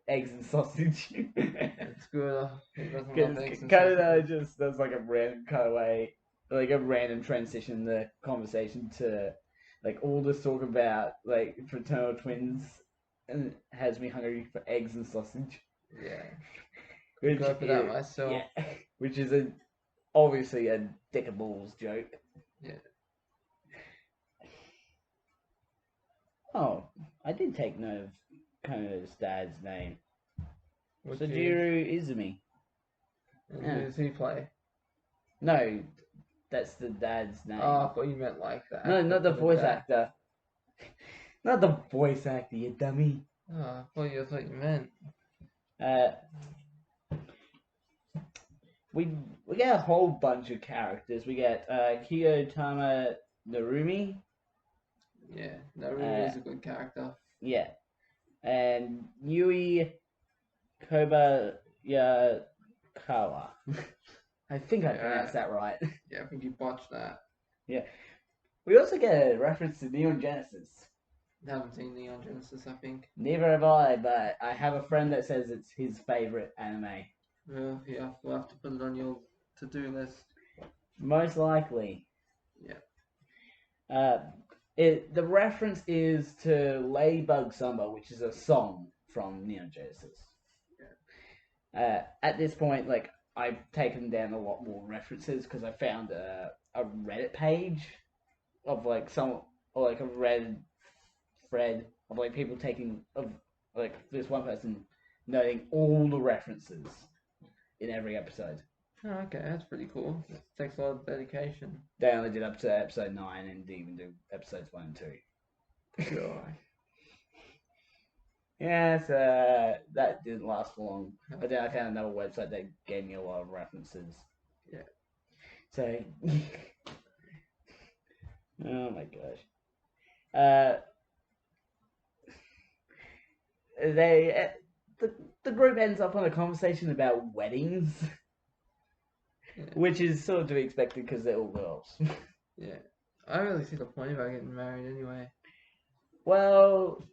eggs and sausage. It's good. It doesn't Because love eggs and kind sausage. of just there's like a random cutaway, like a random transition in the conversation to like all this talk about like fraternal twins, and it has me hungry for eggs and sausage. Yeah. Which Go for that is- myself. Yeah, which is obviously a dick and balls joke. Yeah. Oh, I did take note of Kono's dad's name. Which is, Sojiro Izumi. and Yeah. who does he play? No, that's the dad's name. Oh, I thought you meant like that. No, not the voice actor. Not the voice actor, you dummy. Oh, I thought you meant. We get a whole bunch of characters. We get Kiyotama Narumi. Yeah, Naruto is a good character. Yeah. And Yui Kobayakawa. I think I pronounced that right. Yeah, I think you botched that. Yeah. We also get a reference to Neon Genesis. I haven't seen Neon Genesis, I think. Neither have I, but I have a friend that says it's his favorite anime. Well, yeah, we'll have to put it on your to-do list. Most likely. Yeah. The reference is to Ladybug Summer, which is a song from Neon Genesis. Yeah. At this point, like, I've taken down a lot more references because I found a Reddit page of like a Reddit thread of like people this one person noting all the references in every episode. Oh, okay, that's pretty cool. It takes a lot of dedication. They only did up to episode 9 and didn't even do episodes 1 and 2. Sure. Yes, that didn't last for long. But then I found another website that gave me a lot of references. Yeah. So, oh my gosh. The group ends up on a conversation about weddings, Yeah. which is sort of to be expected because they're all girls. Yeah. I don't really see the point about getting married anyway. Well,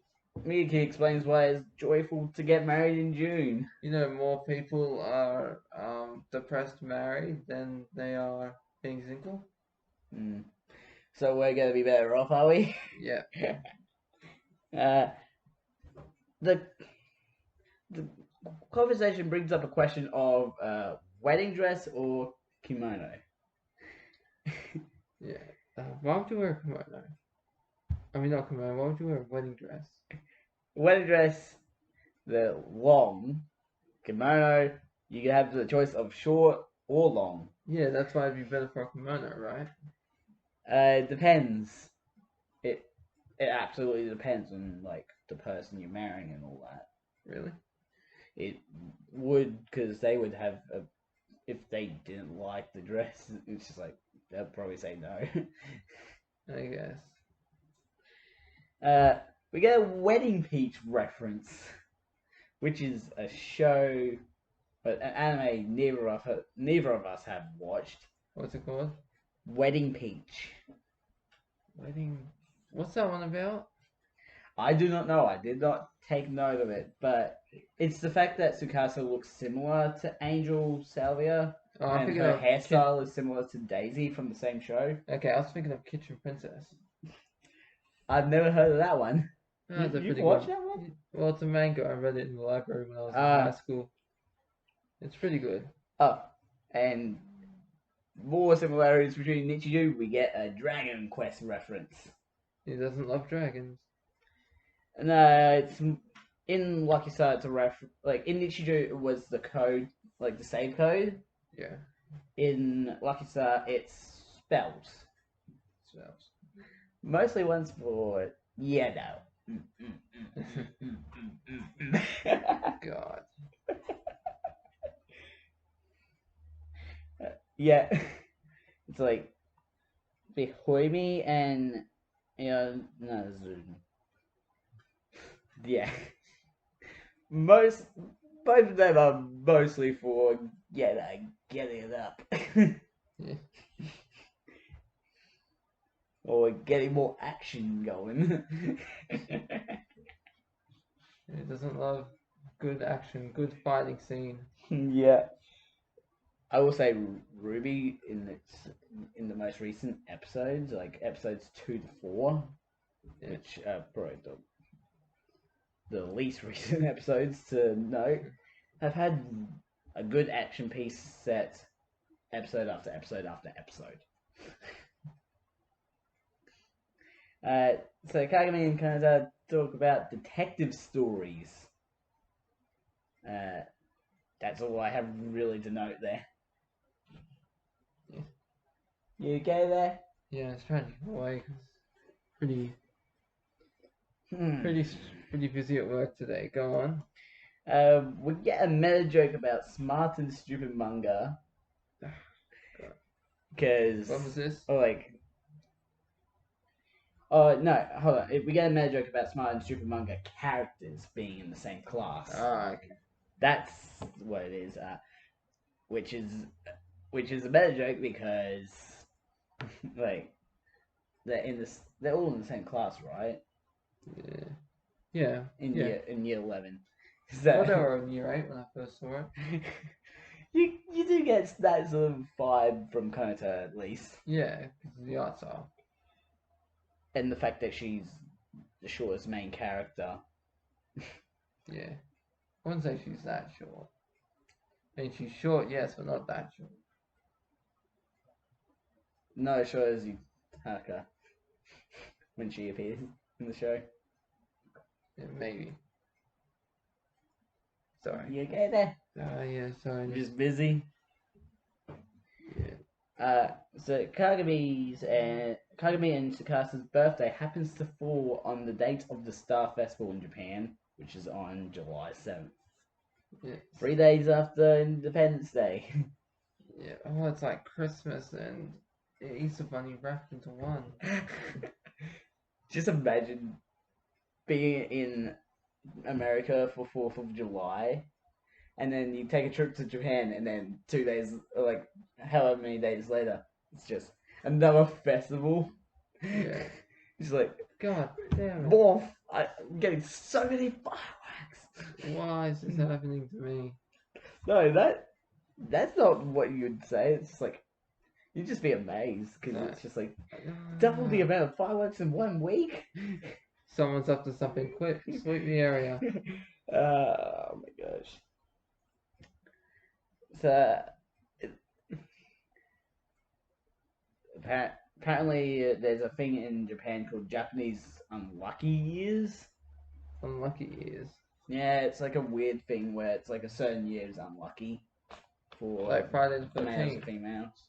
Miyuki explains why it's joyful to get married in June. You know, more people are depressed married than they are being single. So we're gonna be better off, are we? Yeah. The conversation brings up a question of wedding dress or kimono. Yeah. Why would you wear a kimono? I mean, not kimono. Why would you wear a wedding dress? Wedding dress, the long. Kimono, you can have the choice of short or long. Yeah, that's why it'd be better for a kimono, right? It depends. It absolutely depends on like the person you're marrying and all that. Really? It would, because they would have if they didn't like the dress, it's just like they'll probably say no. I guess. We get a Wedding Peach reference, which is a show, but an anime neither of us have watched. What's it called? Wedding Peach. Wedding. What's that one about? I do not know. I did not take note of it, but it's the fact that Tsukasa looks similar to Angel Salvia, Oh, I'm and thinking her of hairstyle is similar to Daisy from the same show. Okay, I was thinking of Kitchen Princess. I've never heard of that one. Oh, it's a You've pretty watched good. that one? Well, it's a manga. I read it in the library when I was in Ah. high school. It's pretty good. Oh, and more similarities between Nichiju, we get a Dragon Quest reference. He doesn't love dragons. No, it's in Lucky Star. It's a like in Nichiju, it was the code, like the save code. Yeah. In Lucky Star, it's spells. Spells. Mostly ones for no. God. Yeah, it's like Behoimi and Nazun. Yeah, both of them are mostly for getting it up. Yeah. Or getting more action going. He doesn't love good action, good fighting scene. Yeah. I will say Ruby in the most recent episodes, like episodes 2 to 4, Yeah. which are probably the least recent episodes to note, have had a good action piece set episode after episode after episode. So Kagami and Kanata talk about detective stories. That's all I have really to note there. Yeah. You okay there? Yeah, it's trying to get away because pretty busy at work today. Go on. We get a meta joke about smart and stupid manga. Because What was this? Oh no, hold on. We get a meta joke about smart and stupid manga characters being in the same class. Ah, okay. That's what it is. Which is a meta joke because like they're all in the same class, right? Yeah. Yeah. In Yeah. year 11. Well, they were in year 8 when I first saw it. you do get that sort of vibe from Konata at least. Yeah, because of the art style. And the fact that she's the shortest main character. Yeah. I wouldn't say she's that short. I mean, she's short, yes, but not that short. Not as short as Yutaka when she appears in the show. Yeah, maybe. Sorry. You okay there? Yeah, sorry. I'm just busy. Yeah. So Kagami and Tsukasa's birthday happens to fall on the date of the Star Festival in Japan, which is on July 7th. Yeah. 3 days after Independence Day. Yeah. Oh, it's like Christmas and Easter Bunny wrapped into one. Just imagine being in America for 4th of July, and then you take a trip to Japan, and then 2 days, or like however many days later, it's just another festival. Yeah. It's like, God damn it. Morph, I'm getting so many fireworks. Why is this happening to me? No, that's not what you'd say. It's just like, You'd just be amazed because No. it's just like double the amount of fireworks in 1 week. Someone's up to something quick. Sweep the area. Oh my gosh. So apparently there's a thing in Japan called Japanese unlucky years. Unlucky years. Yeah, it's like a weird thing where it's like a certain year is unlucky for Like Friday the males 13th. and females.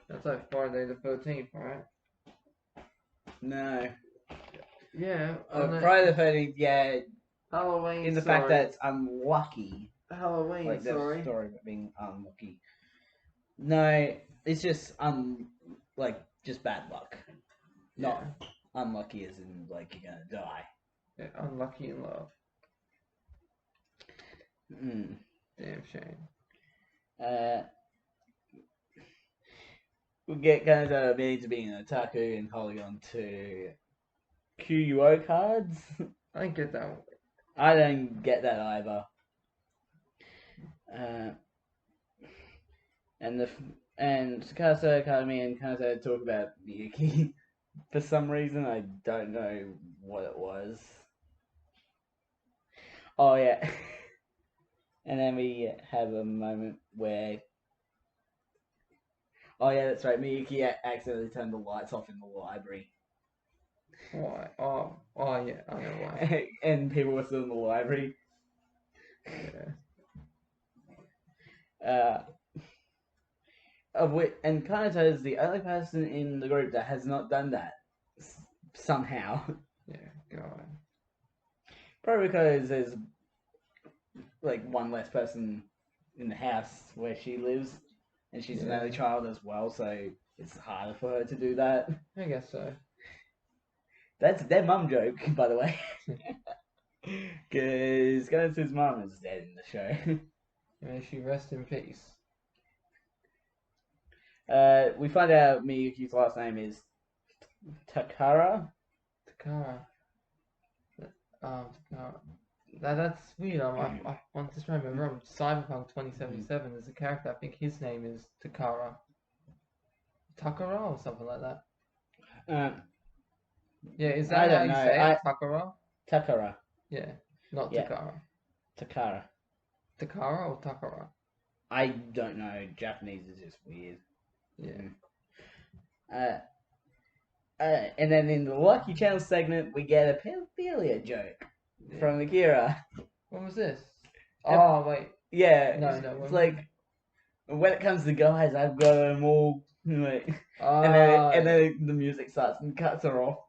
That's like Friday the 13th, right? No. Yeah. Friday the 13th, yeah, Halloween. in the fact that it's unlucky. Halloween. Like the story of it being unlucky. No, it's just like just bad luck. Not unlucky as in like you're gonna die. Yeah, unlucky in love. Damn shame. We'll get kind of me to being an otaku and holding on to QUO cards. I didn't get that one. I don't get that either. And Tsukasa Academy and Kanata talk about Miyuki. For some reason, I don't know what it was. Oh yeah. And then we have a moment where, oh yeah, that's right, Miyuki accidentally turned the lights off in the library. Why? Oh yeah, I know why. And people were still in the library. Yeah. And Kanata is the only person in the group that has not done that somehow. Yeah, God. Probably because there's like one less person in the house where she lives, and she's an only child as well, so it's harder for her to do that. I guess so. That's their mum joke, by the way. Because Kanata's mum is dead in the show. May she rest in peace. We find out Miyuki's last name is Takara. Takara. Takara. That's weird. I'm just trying to remember. Cyberpunk 2077 is a character. I think his name is Takara. Takara or something like that. Yeah, is that how you say it? Takara? Takara. Yeah, not Yeah. Takara. Takara. Takara or Takara? I don't know. Japanese is just weird. Yeah. And then in the Lucky Channel segment, we get a pedophilia joke from Akira. When was this? Oh, wait. Yeah. No. It's like, when it comes to guys, I've got them all. Like, and then the music starts and cuts her off.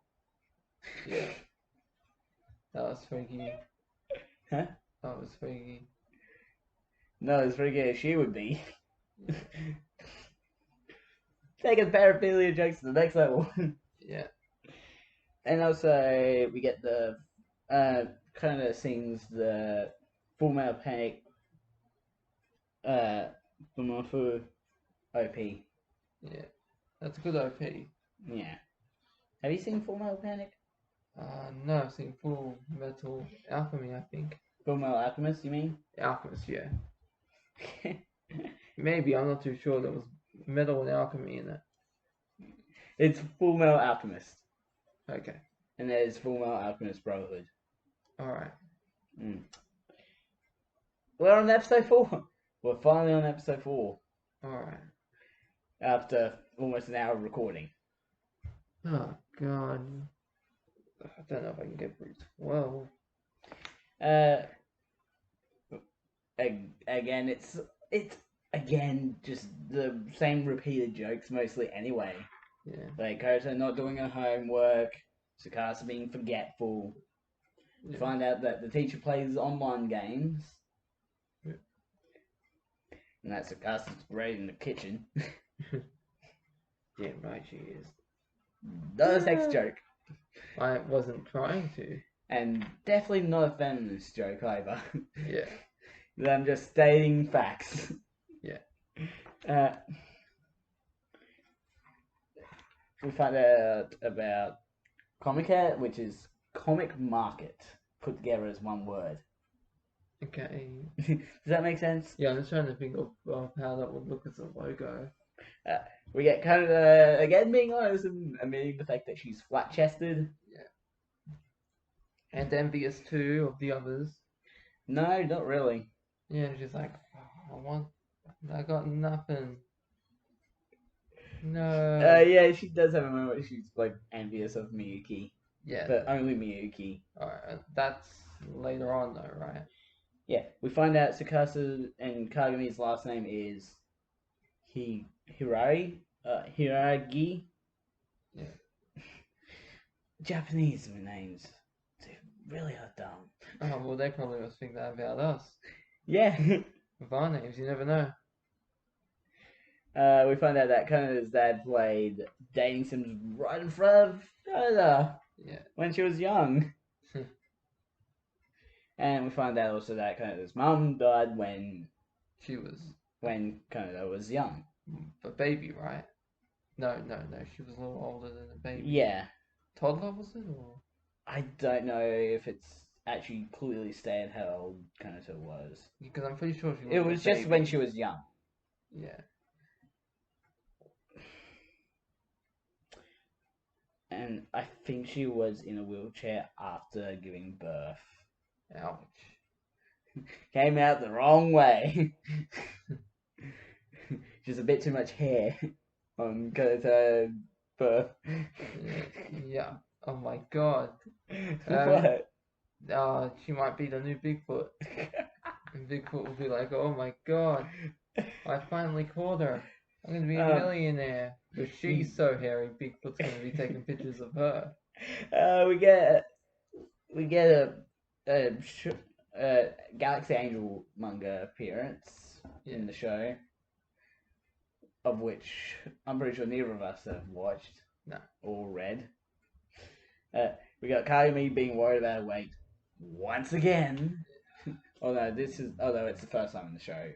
Yeah. That was freaky. Huh? That was freaky. No, as freaky as she would be. Taking paraphilia jokes to the next level. Yeah. And also, we get the kind of sings the Full Metal Panic Fumafu OP. Yeah. That's a good OP. Yeah. Have you seen Full Metal Panic? No, I've seen Full Metal Alchemy, I think. Full Metal Alchemist, you mean? Alchemist, yeah. Maybe, I'm not too sure. There was metal and alchemy in it. It's Full Metal Alchemist. Okay. And there's Full Metal Alchemist Brotherhood. Alright. We're on episode 4. We're finally on episode 4. Alright. After almost an hour of recording. Oh, God. I don't know if I can get through 12. Again, it's again just the same repeated jokes mostly anyway. Yeah. Like Kota not doing her homework, Tsukasa being forgetful. Yeah. Find out that the teacher plays online games. Yeah. And that Tsukasa's great in the kitchen. Damn right she is. Not a sex joke. I wasn't trying to. And definitely not a feminist joke either. Yeah. I'm just stating facts. Yeah. We find out about Comic-Cat, which is comic market, put together as one word. Okay. Does that make sense? Yeah, I'm just trying to think of how that would look as a logo. We get Canada again being honest and admitting the fact that she's flat chested. And envious too of the others. No, not really. Yeah, she's like, I got nothing. No. Yeah, she does have a moment where she's like envious of Miyuki, Yeah. but only Miyuki. Alright, that's later on though, right? Yeah, we find out Tsukasa and Kagami's last name is Hiragi. Yeah. Japanese names, they really are dumb. Oh, well, they probably must think that about us. Yeah. With our names, you never know. We find out that Kanada's dad played dating sims right in front of Kanada Yeah. when she was young. And we find out also that Kanada's mum died when Kanada was young. a baby, right? No, she was a little older than a baby. Yeah. Toddler, was it? Or? I don't know if it's actually clearly stated how old Kanada was. Because I'm pretty sure she was It was just when she was young. Yeah. And I think she was in a wheelchair after giving birth. Ouch. Came out the wrong way. Just a bit too much hair on Kanada's birth. Yeah. Oh my god. What? She might be the new Bigfoot. And Bigfoot will be like, oh my god, I finally caught her. I'm gonna be a millionaire. But she's so hairy, Bigfoot's gonna be taking pictures of her. We get a Galaxy Angel manga appearance in the show, of which I'm pretty sure neither of us have watched or read. We got Kagami being worried about her weight once again. Although it's the first time in the show.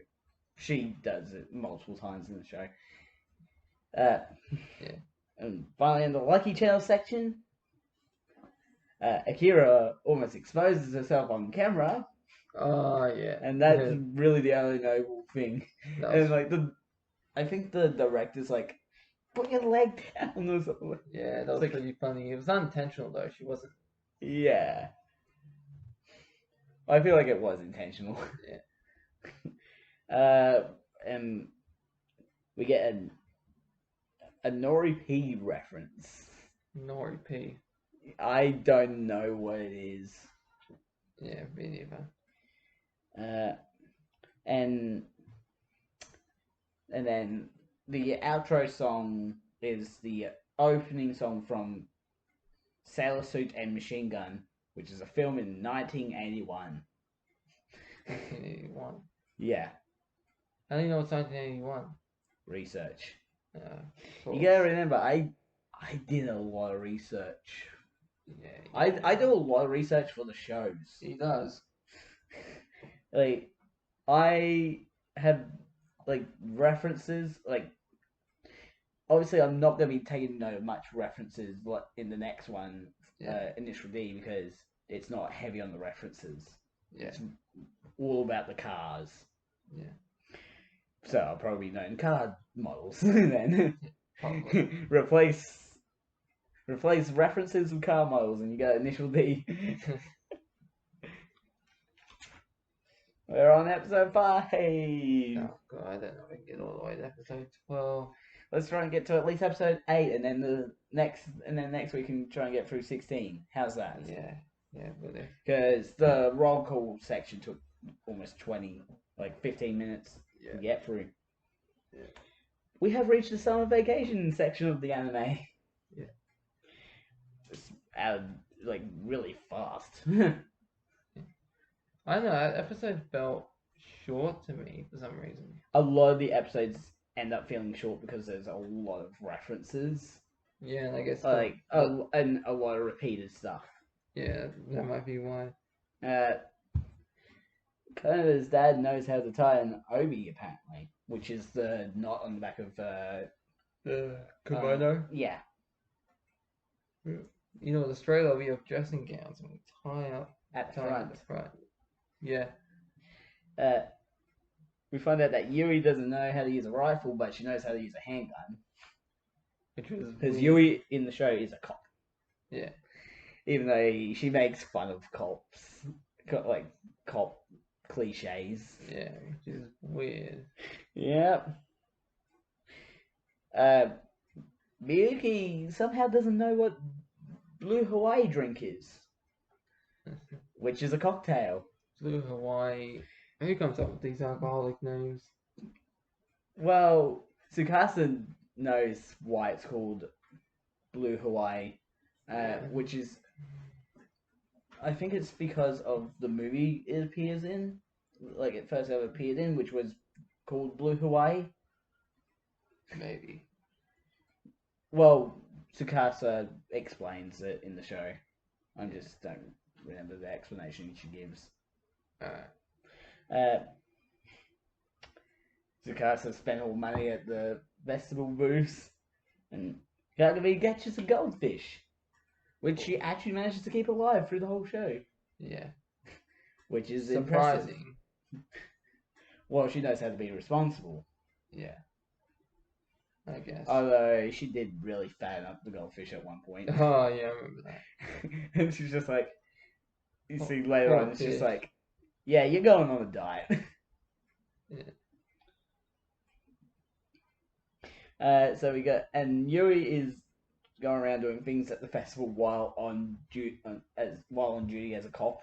She does it multiple times in the show. And finally in the Lucky Channel section, Akira almost exposes herself on camera. Oh yeah. And that's really the only noble thing. And like I think the director's like, put your leg down or something. Yeah, that was like, pretty funny. It was unintentional though, she wasn't. Yeah. I feel like it was intentional. Yeah. And we get a Nori P reference. Nori P. I don't know what it is. Yeah, me neither. And then the outro song is the opening song from Sailor Suit and Machine Gun, which is a film in 1981. 1981. Yeah. How do you know it's 1981? Research. You gotta remember, I did a lot of research. Yeah. I do a lot of research for the shows. He does. Like, I have like references. Like, obviously, I'm not gonna be taking much references in the next one, Initial D, because it's not heavy on the references. Yeah. It's all about the cars. Yeah. So I'll probably be knowing car models then. Probably. Replace references with car models, and you got Initial D. We're on episode 5. Oh god, I don't know if I can get all the way to episode 12. Let's try and get to at least episode 8, and then next week we can try and get through 16. How's that? Yeah, really. Because the roll call section took almost 15 minutes to get through. Yeah. We have reached the summer vacation section of the anime. Yeah. It's really fast. I don't know, that episode felt short to me for some reason. A lot of the episodes end up feeling short because there's a lot of references. Yeah, and I guess and a lot of repeated stuff. Yeah, that might be why. Kanada's dad knows how to tie an obi, apparently, which is the knot on the back of the kimono. Yeah. You know, in Australia we have dressing gowns and we tie up at the front. Yeah. We find out that Yuri doesn't know how to use a rifle, but she knows how to use a handgun. Which was Because weird. Yuri in the show is a cop. Yeah. Even though she makes fun of cops. Like, cop cliches. Yeah, which is weird. Yeah. Miyuki somehow doesn't know what Blue Hawaii drink is. Which is a cocktail. Blue Hawaii. Who comes up with these alcoholic names? Well, Tsukasa knows why it's called Blue Hawaii, which is, I think it's because of the movie it appears in, like it first ever appeared in, which was called Blue Hawaii. Maybe. Well, Tsukasa explains it in the show. I just don't remember the explanation she gives. Tsukasa spent all money at the festival booths and gets a goldfish, which she actually manages to keep alive through the whole show. Yeah. Which is surprising. Impressive. Well, she knows how to be responsible. Yeah. I guess. Although she did really fatten up the goldfish at one point. Oh, yeah, I remember that. And she's just like, you see Poor later on, it's fish. just like, yeah, you're going on a diet. Yeah. So we got, and Yuri is going around doing things at the festival while on duty as a cop.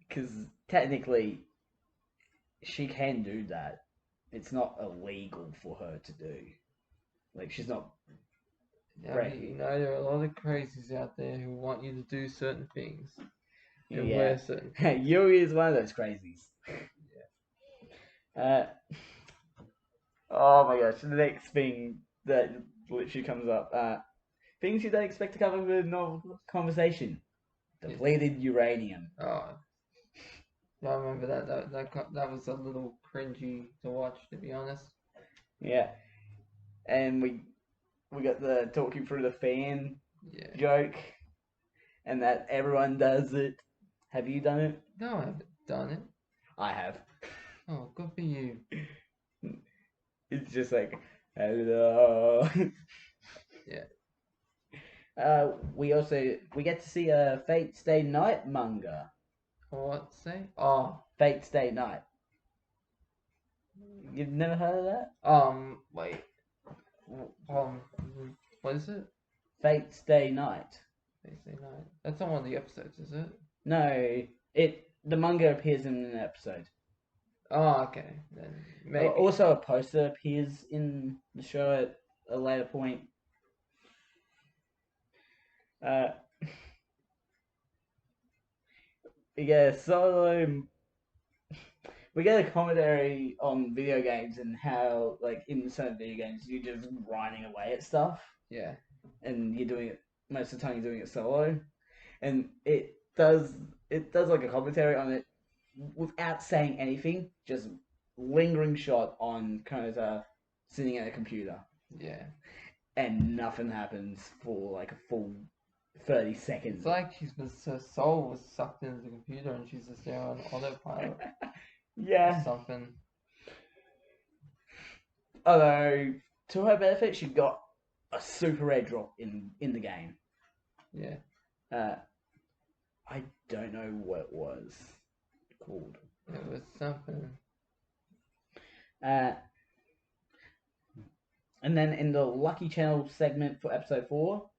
Because technically, she can do that. It's not illegal for her to do. Like, she's not. Yeah, Right. you know, there are a lot of crazies out there who want you to do certain things. And Yeah. wear certain things. Yuri is one of those crazies. Yeah. Oh my gosh, the next thing that literally comes up. Things you don't expect to come up with a normal conversation. Depleted uranium. Oh. I remember that was a little cringy to watch, to be honest. Yeah. And we got the talking through the fan joke. And that everyone does it. Have you done it? No, I haven't done it. I have. Oh, good for you. It's just like, hello. Yeah. We get to see a Fate Stay Night manga. What say? Oh. Fate Stay Night. You've never heard of that? Wait. What is it? Fate Stay Night. Fate Stay Night. That's not one of the episodes, is it? No, the manga appears in an episode. Oh, okay. Then maybe. Also, a poster appears in the show at a later point. We get a commentary on video games and how, like, in certain video games, you're just grinding away at stuff. Yeah. And you're doing it, most of the time you're doing it solo. And it does like a commentary on it without saying anything, just lingering shot on Konata sitting at a computer. Yeah. And nothing happens for like a full 30 seconds. It's like her soul was sucked into the computer and she's just there on autopilot. Yeah. Or something. Although, to her benefit, she got a super rare drop in the game. Yeah. I don't know what it was called. It was something. And then in the Lucky Channel segment for episode 4,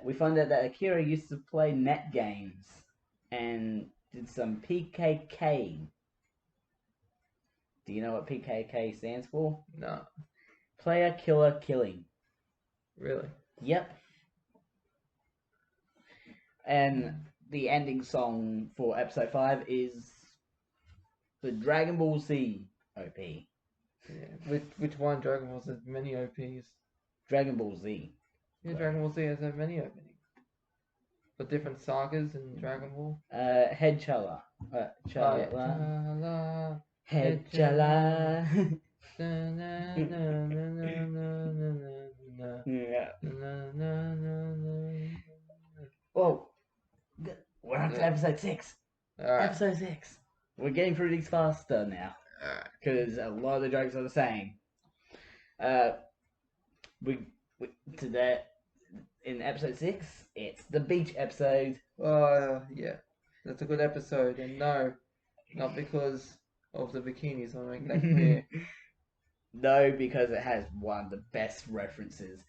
we find out that Akira used to play net games and did some PKK. Do you know what PKK stands for? No. Player Killer Killing. Really? Yep. And the ending song for episode 5 is the Dragon Ball Z OP. Yeah. Which one? Dragon Ball has many OPs. Dragon Ball Z. Yeah, Dragon Ball Z has had many openings. But different sagas in Dragon Ball. Head Chala. Chala. Head Chala. Yeah. Oh, we're on to episode 6. Alright. Episode 6. We're getting through these faster now Alright. because a lot of the jokes are the same. We today in episode 6, it's the beach episode. Oh, yeah. That's a good episode. And no, not because of the bikinis. I'll make that clear. No, because it has one of the best references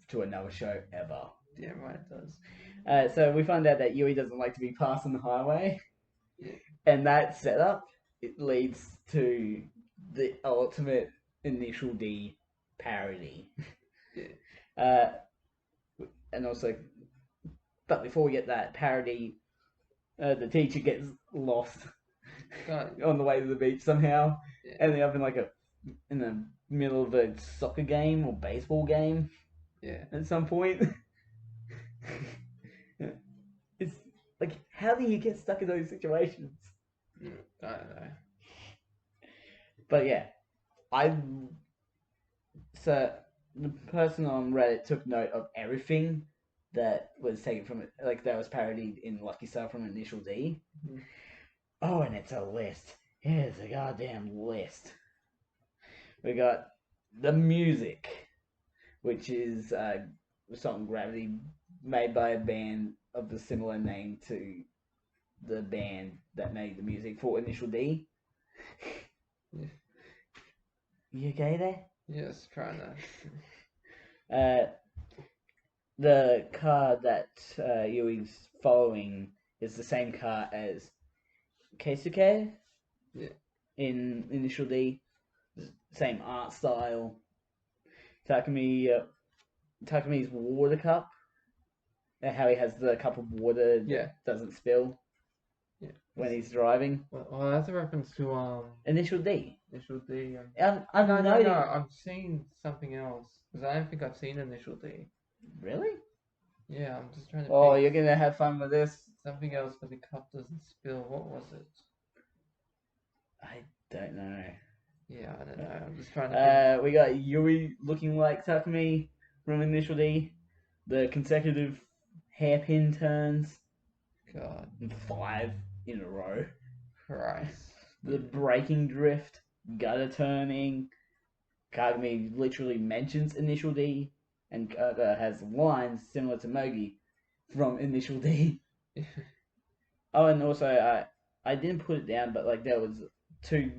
to another show ever. Yeah, right, it does. So we find out that Yui doesn't like to be passed on the highway. Yeah. And that setup, it leads to the ultimate Initial D parody. Yeah. And also, but before we get that parody, the teacher gets lost God. on the way to the beach somehow, Yeah. ending up in the middle of a soccer game or baseball game. Yeah. At some point. It's like, how do you get stuck in those situations? I don't know. But yeah, so the person on Reddit took note of everything that was taken from it, like that was parodied in Lucky Star from Initial D. Mhm. Oh, and it's a list. Here's a goddamn list. We got the music, which is the song Gravity, made by a band of the similar name to the band that made the music for Initial D. Yeah. You okay there? Yes, trying to. The car that Yui's following is the same car as Keisuke. Yeah. In Initial D, same art style. Takami's water cup, how he has the cup of water that Yeah. doesn't spill Yeah. when he's driving. Well, that's a reference to Initial D. Initial D. I've No, noted. I'm seeing something else because I don't think I've seen Initial D. Really? Yeah, I'm just trying to. Oh, pick you're gonna have fun with this. something else, but the cup doesn't spill. What was it? I don't know. Yeah, I don't know. I'm just trying to. We got Yui looking like Takumi from Initial D. The consecutive hairpin turns, God, 5 in a row. Christ. The braking drift, gutter turning. Kagami literally mentions Initial D, and has lines similar to Mogi from Initial D. Oh, and also I didn't put it down, but like there was two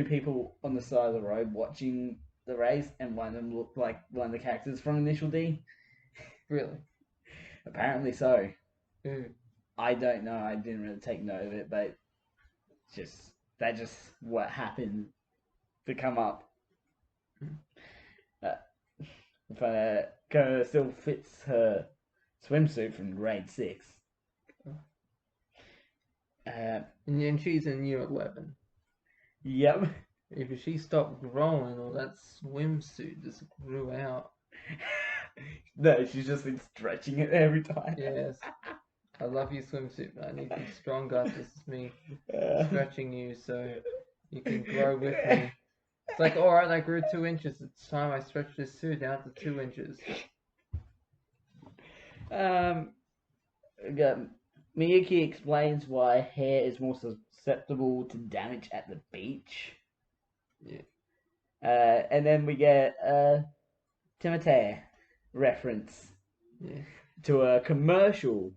people on the side of the road watching the race, and one of them looked like one of the characters from Initial D. Really? Apparently so. Who? I don't know. I didn't really take note of it, but that's just what happened to come up. Kona still fits her swimsuit from grade 6. And she's in year 11. Yep. If she stopped growing, or that swimsuit just grew out. No, she's just been stretching it every time. Yes. I love your swimsuit, but I need to be stronger. This is me stretching you so you can grow with me. It's like, alright, I grew 2 inches. It's time I stretch this suit down to 2 inches. Miyuki explains why hair is more susceptible to damage at the beach. Yeah. And then we get Timotei reference to a commercial.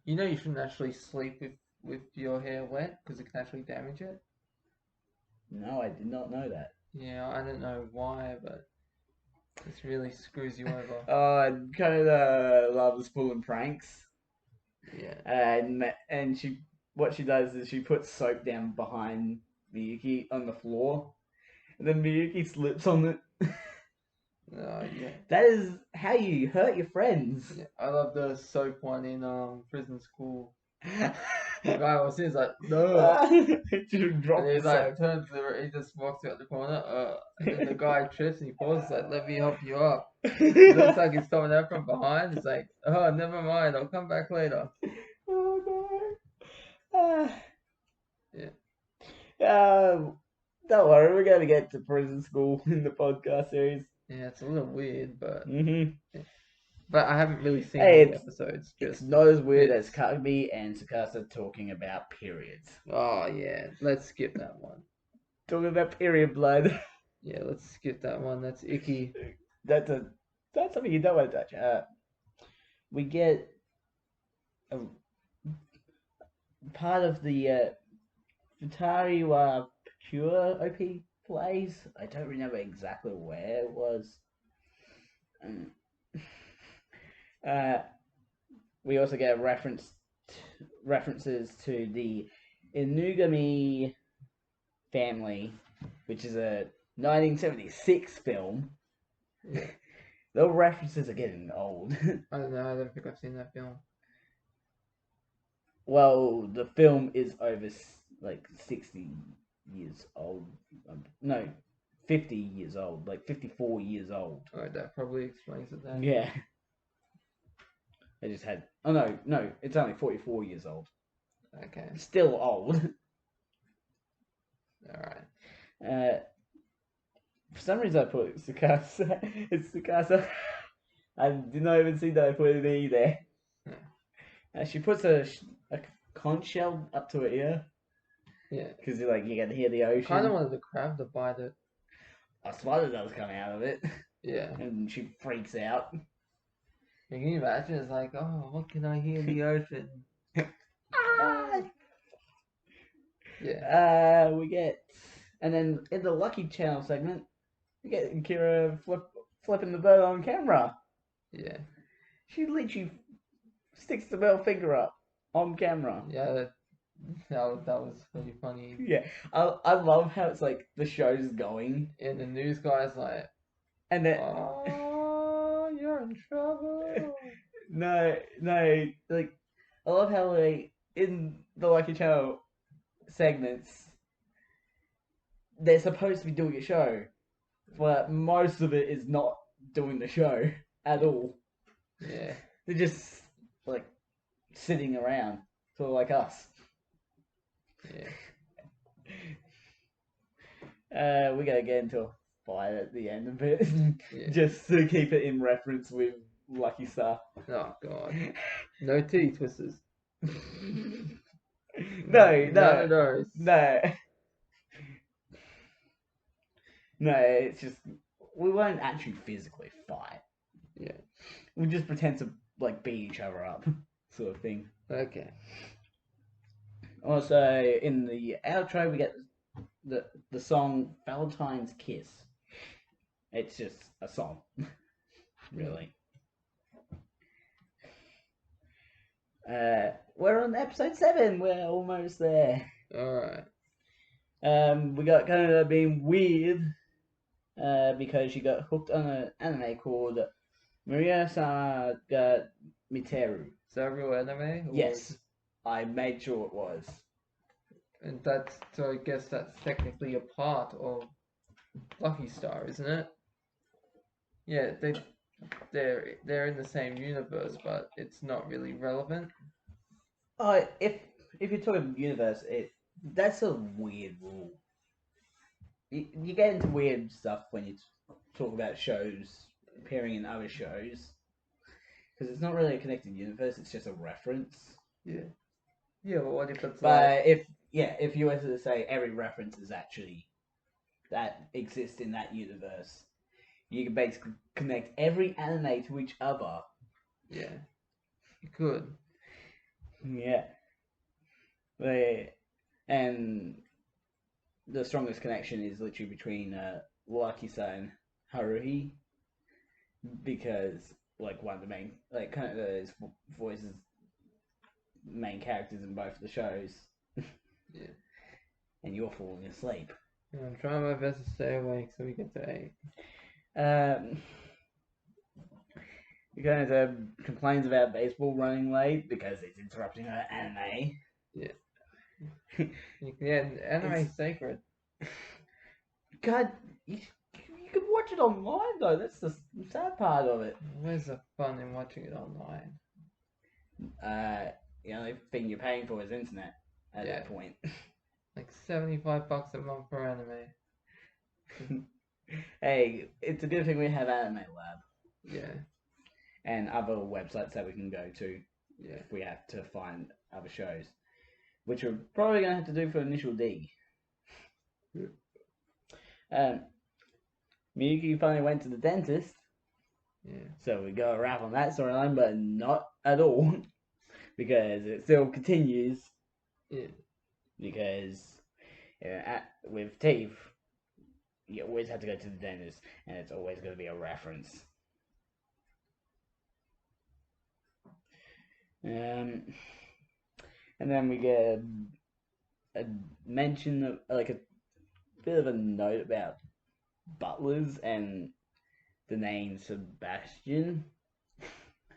You know you shouldn't actually sleep with your hair wet because it can actually damage it. No, I did not know that. Yeah, I don't know why, but this really screws you over. Oh, Coda loves pulling pranks. Yeah. And what she does is she puts soap down behind Miyuki on the floor, and then Miyuki slips on it. Yeah. That is how you hurt your friends. Yeah, I love the soap one in Prison School. The guy was he's like, no. He dropped And he's the like, soap. he just walks out the corner. And then the guy trips and he pauses, like, let me help you up. It looks like he's coming out from behind. He's like, oh, never mind, I'll come back later. Oh no. Yeah. Don't worry, we're going to get to Prison School in the podcast series. Yeah, it's a little weird, but Mm-hmm. Yeah. But I haven't really seen Hey, all the it's- episodes. It's Just not as weird as bits. Kagami and Tsukasa talking about periods. Oh yeah, let's skip that one. Talking about period blood. Yeah, let's skip that one. That's icky. That's something you don't want to touch. We get a part of the Futari wa Pure OP plays. I don't remember exactly where it was. Um, uh, we also get references to the Inugami family, which is a 1976 film. Yeah. The references are getting old. I don't know. I don't think I've seen that film. Well, the film is over like 60 years old. No, 50 years old. Like 54 years old. Alright, that probably explains it then. Yeah. I just had. Oh no, it's only 44 years old. Okay. Still old. Alright. For some reason I put Tsukasa. It's Tsukasa. I did not even see that I put an E there. She puts a conch shell up to her ear. Yeah. Because you can hear the ocean. Kind of wanted the crab to bite it. A spider does come out of it. Yeah. And she freaks out. Can you imagine? It's like, oh, what can I hear in the ocean? Ah! Yeah. We get. And then in the Lucky Channel segment, we get Kira flipping the bird on camera. Yeah. She literally sticks the middle finger up on camera. Yeah. That was really funny. Yeah, I love how it's like the show's going, And the news guy's like, and then oh, you're in trouble. no, like I love how like in the Lucky Channel segments they're supposed to be doing a show, but most of it is not doing the show at all. Yeah. They're just like sitting around, sort of like us. Yeah. We gotta get into a fight at the end of it, Yeah. just to keep it in reference with Lucky Star. Oh god. No titty twisters. No, None of those. no. No, it's just we won't actually physically fight. Yeah. We just pretend to like beat each other up, sort of thing. Okay. Also, in the outro, we get the song "Valentine's Kiss." It's just a song, really. We're on episode 7. We're almost there. Alright. We got kind of being weird because she got hooked on an anime called Maria Saga Miteru. Is that a real anime? Or- Yes, I made sure it was. And that's, so I guess that's technically a part of Lucky Star, isn't it? Yeah, they're in the same universe, but it's not really relevant. If you're talking universe, that's a weird rule. You get into weird stuff when you talk about shows appearing in other shows, because it's not really a connected universe; it's just a reference. Yeah. Yeah, but what if it's But if you were to say every reference is actually that exists in that universe, you can basically connect every anime to each other. yeah, you could. Yeah. And the strongest connection is literally between Lucky-san and Haruhi, because like one of the main kind of those voices, main characters in both of the shows. Yeah. And you're falling asleep. I'm trying my best to stay awake so we get to 8. He kind of complains about baseball running late because it's interrupting her anime. Yeah. Yeah, anime's sacred. God, you can watch it online though. That's the sad part of it. Where's the fun in watching it online? The only thing you're paying for is internet at Yeah. that point. Like $75 a month for anime. Hey, it's a good thing we have Anime Lab. Yeah. and other websites that we can go to Yeah. if we have to find other shows, which we're probably going to have to do for Initial D. Miyuki finally went to the dentist, Yeah. so we got a wrap on that storyline, but not at all, because it still continues. Yeah. Because with teeth, you always have to go to the dentist, and it's always going to be a reference. And then we get a mention of like a bit of a note about butlers and the name Sebastian.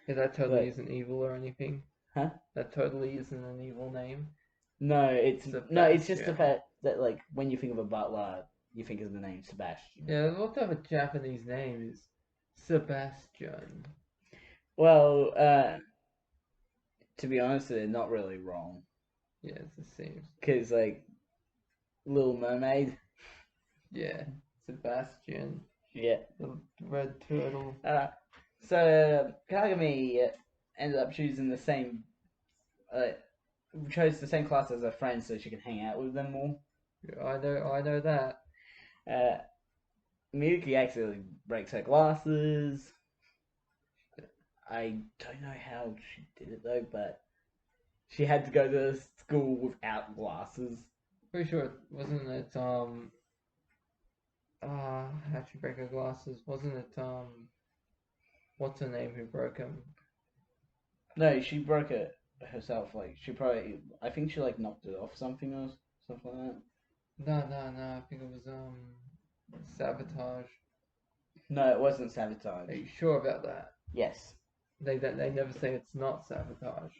Yeah, that totally But- isn't evil or anything. Huh? That totally isn't an evil name. No, it's just the Sebastian. fact that like when you think of a butler, you think of the name Sebastian. Yeah, what type of Japanese name is Sebastian? Well, to be honest, they're not really wrong. Yeah, it's the same. Because, like, Little Mermaid. Yeah, Sebastian, Yeah. the red turtle. So, Kagami ended up choosing the same. Chose the same class as her friends so she can hang out with them more. Yeah, I know that. Miyuki accidentally breaks her glasses. I don't know how she did it though, but she had to go to school without glasses. Pretty sure wasn't it how'd she break her glasses? Wasn't it what's her name who broke them? No, she broke it herself. Like I think she like knocked it off something or something like that. No, I think it was sabotage. No, it wasn't sabotage. Are you sure about that? Yes. They never say it's not sabotage.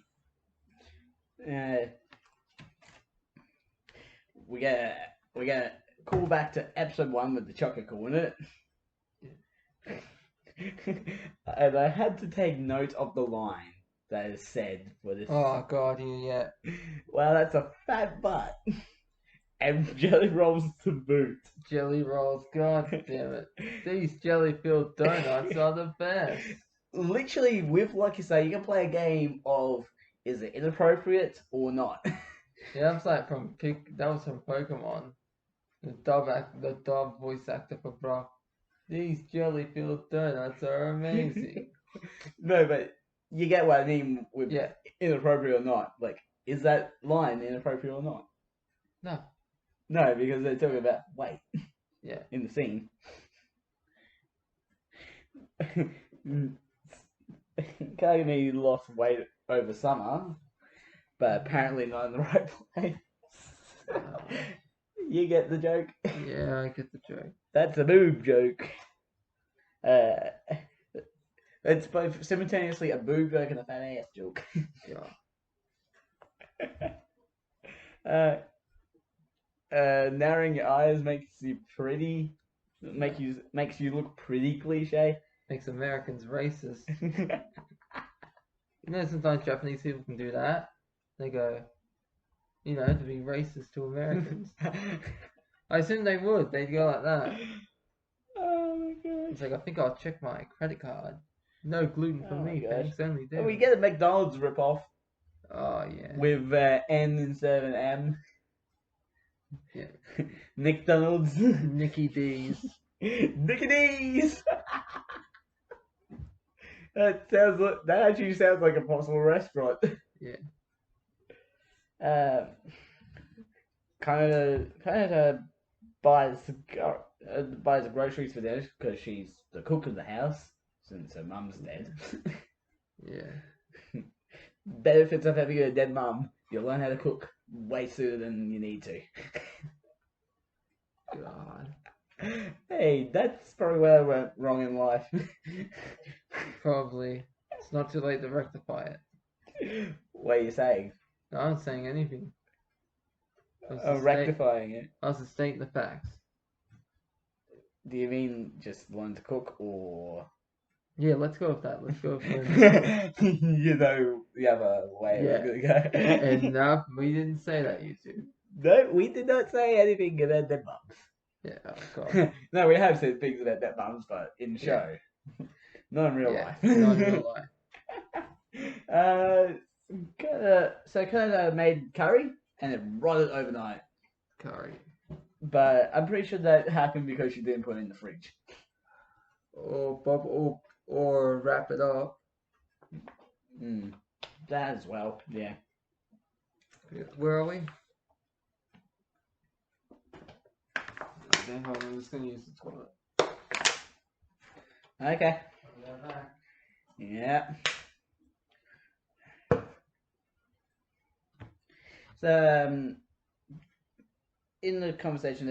We get call back to episode 1 with the choco-cornet. And I had to take note of the line that is said for this. Oh god, yeah. Well, that's a fat butt. And jelly rolls to boot. Jelly rolls, god damn it. These jelly-filled donuts are the best. Literally, with Lucky Star, you can play a game of is it inappropriate or not. Yeah, that's like that was from Pokemon. The dub voice actor for Brock. These jelly-filled donuts are amazing. No, but you get what I mean with Yeah. inappropriate or not. Like, is that line inappropriate or not? No. No, because they're talking about weight. Yeah. In the scene. Kagami lost weight over summer, but apparently not in the right place. You get the joke? Yeah, I get the joke. That's a boob joke. It's both simultaneously a boob joke and a fat ass joke. Yeah. Narrowing your eyes makes you pretty. Makes you look pretty cliche. Makes Americans racist. You know, sometimes Japanese people can do that. They go, to be racist to Americans. I assume they would. They'd go like that. Oh my god. It's like, I think I'll check my credit card. No gluten for Oh my me, gosh. thanks. Only And we dairy. get a McDonald's ripoff Oh, yeah. with N instead of an M. Yeah. McDonald's. Nicky D's. Nicky D's. That actually sounds like a possible restaurant. Yeah. Kind of buys groceries for dinner because she's the cook of the house since her mum's dead. Yeah. Benefits of having a dead mum: you learn how to cook way sooner than you need to. God. Hey, that's probably where I went wrong in life. Probably. It's not too late to rectify it. What are you saying? No, I'm not saying anything. Rectifying it. I was just stating the facts. Do you mean just learn to cook, or Yeah, let's go with that. Let's go with that. you know the other way Yeah. we're gonna go? And no, we didn't say that, you two. No, we did not say anything about dead mums. Yeah, oh god. No, we have said things about dead mums, but in the Yeah. show. Not in real Yeah, life. not in real life. Kinda made curry and it rotted overnight. Curry. But I'm pretty sure that happened because she didn't put it in the fridge. Or wrap it up. That as well, yeah. Where are we? Okay, hold on, I'm just gonna use the toilet. Okay. Yeah. So in a conversation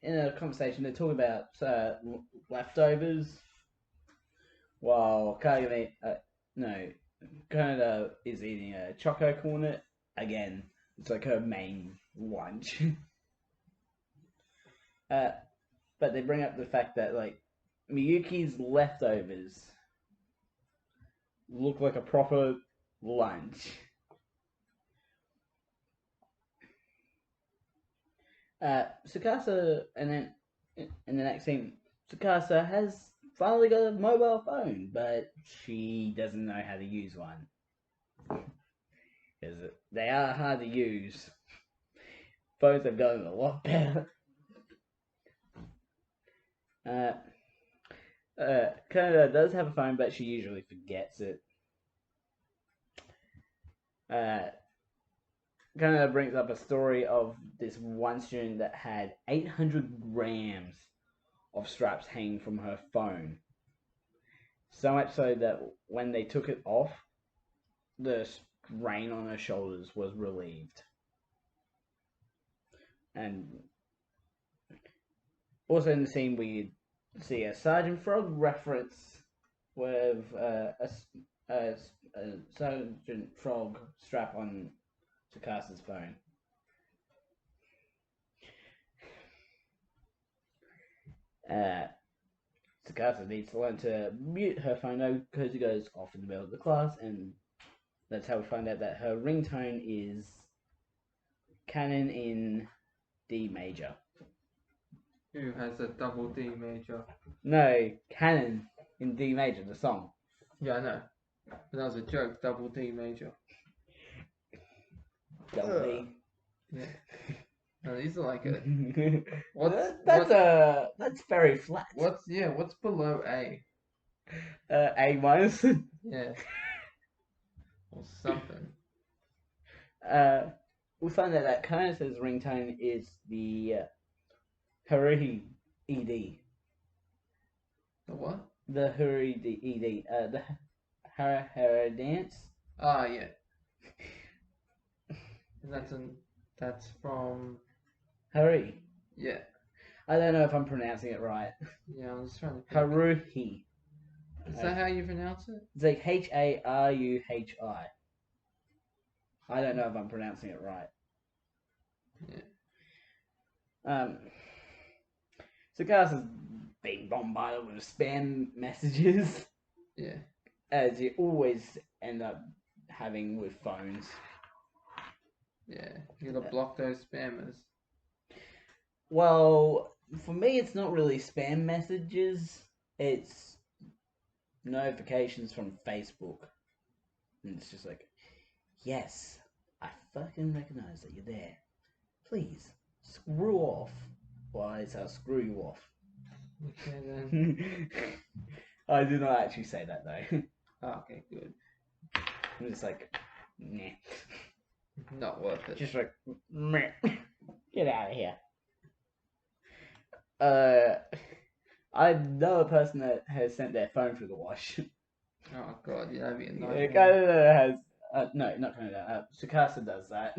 they're talking about leftovers, while Kagame Kanada is eating a choco-cornet again. It's like her main lunch. But they bring up the fact that like Miyuki's leftovers look like a proper lunch. Tsukasa, and then in the next scene, Tsukasa has finally got a mobile phone, but she doesn't know how to use one. Because they are hard to use. Phones have gotten a lot better. Canada does have a phone, but she usually forgets it. Canada brings up a story of this one student that had 800 grams of straps hanging from her phone. So much so that when they took it off, the strain on her shoulders was relieved. And also in the scene, we see a Sergeant Frog reference with a Sergeant Frog strap on Tsukasa's phone. Tsukasa needs to learn to mute her phone though, because it goes off in the middle of the class, and that's how we find out that her ringtone is Canon in D major. Who has a double D major? No, Canon in D major, the song. Yeah, I know. But that was a joke, double D major. Double D. Yeah. No, these are like a. That's very flat. What's below A? A minus. Yeah. Or something. We find out that Kanos's ringtone is the Haruhi ED. The what? The Haruhi ED. The Hara dance. Ah, yeah. And that's from Haruhi. Yeah. I don't know if I'm pronouncing it right. Yeah, I'm just trying to think. Haruhi. Is that how you pronounce it? It's like Haruhi. I don't know if I'm pronouncing it right. Yeah. Tsukasa's being bombarded with spam messages. Yeah. As you always end up having with phones. Yeah. You gotta block those spammers. Well, for me, it's not really spam messages. It's notifications from Facebook. And it's just like, yes, I fucking recognize that you're there. Please, screw off. Well, it's I'll screw you off. Okay, then. I do not actually say that, though. Oh, okay, good. I'm just like, meh. Not worth it. Just like, meh. Get out of here. I know a person that has sent their phone through the wash. Oh god, yeah, that'd be a nightmare. Canada has no, not Canada. Tsukasa does that.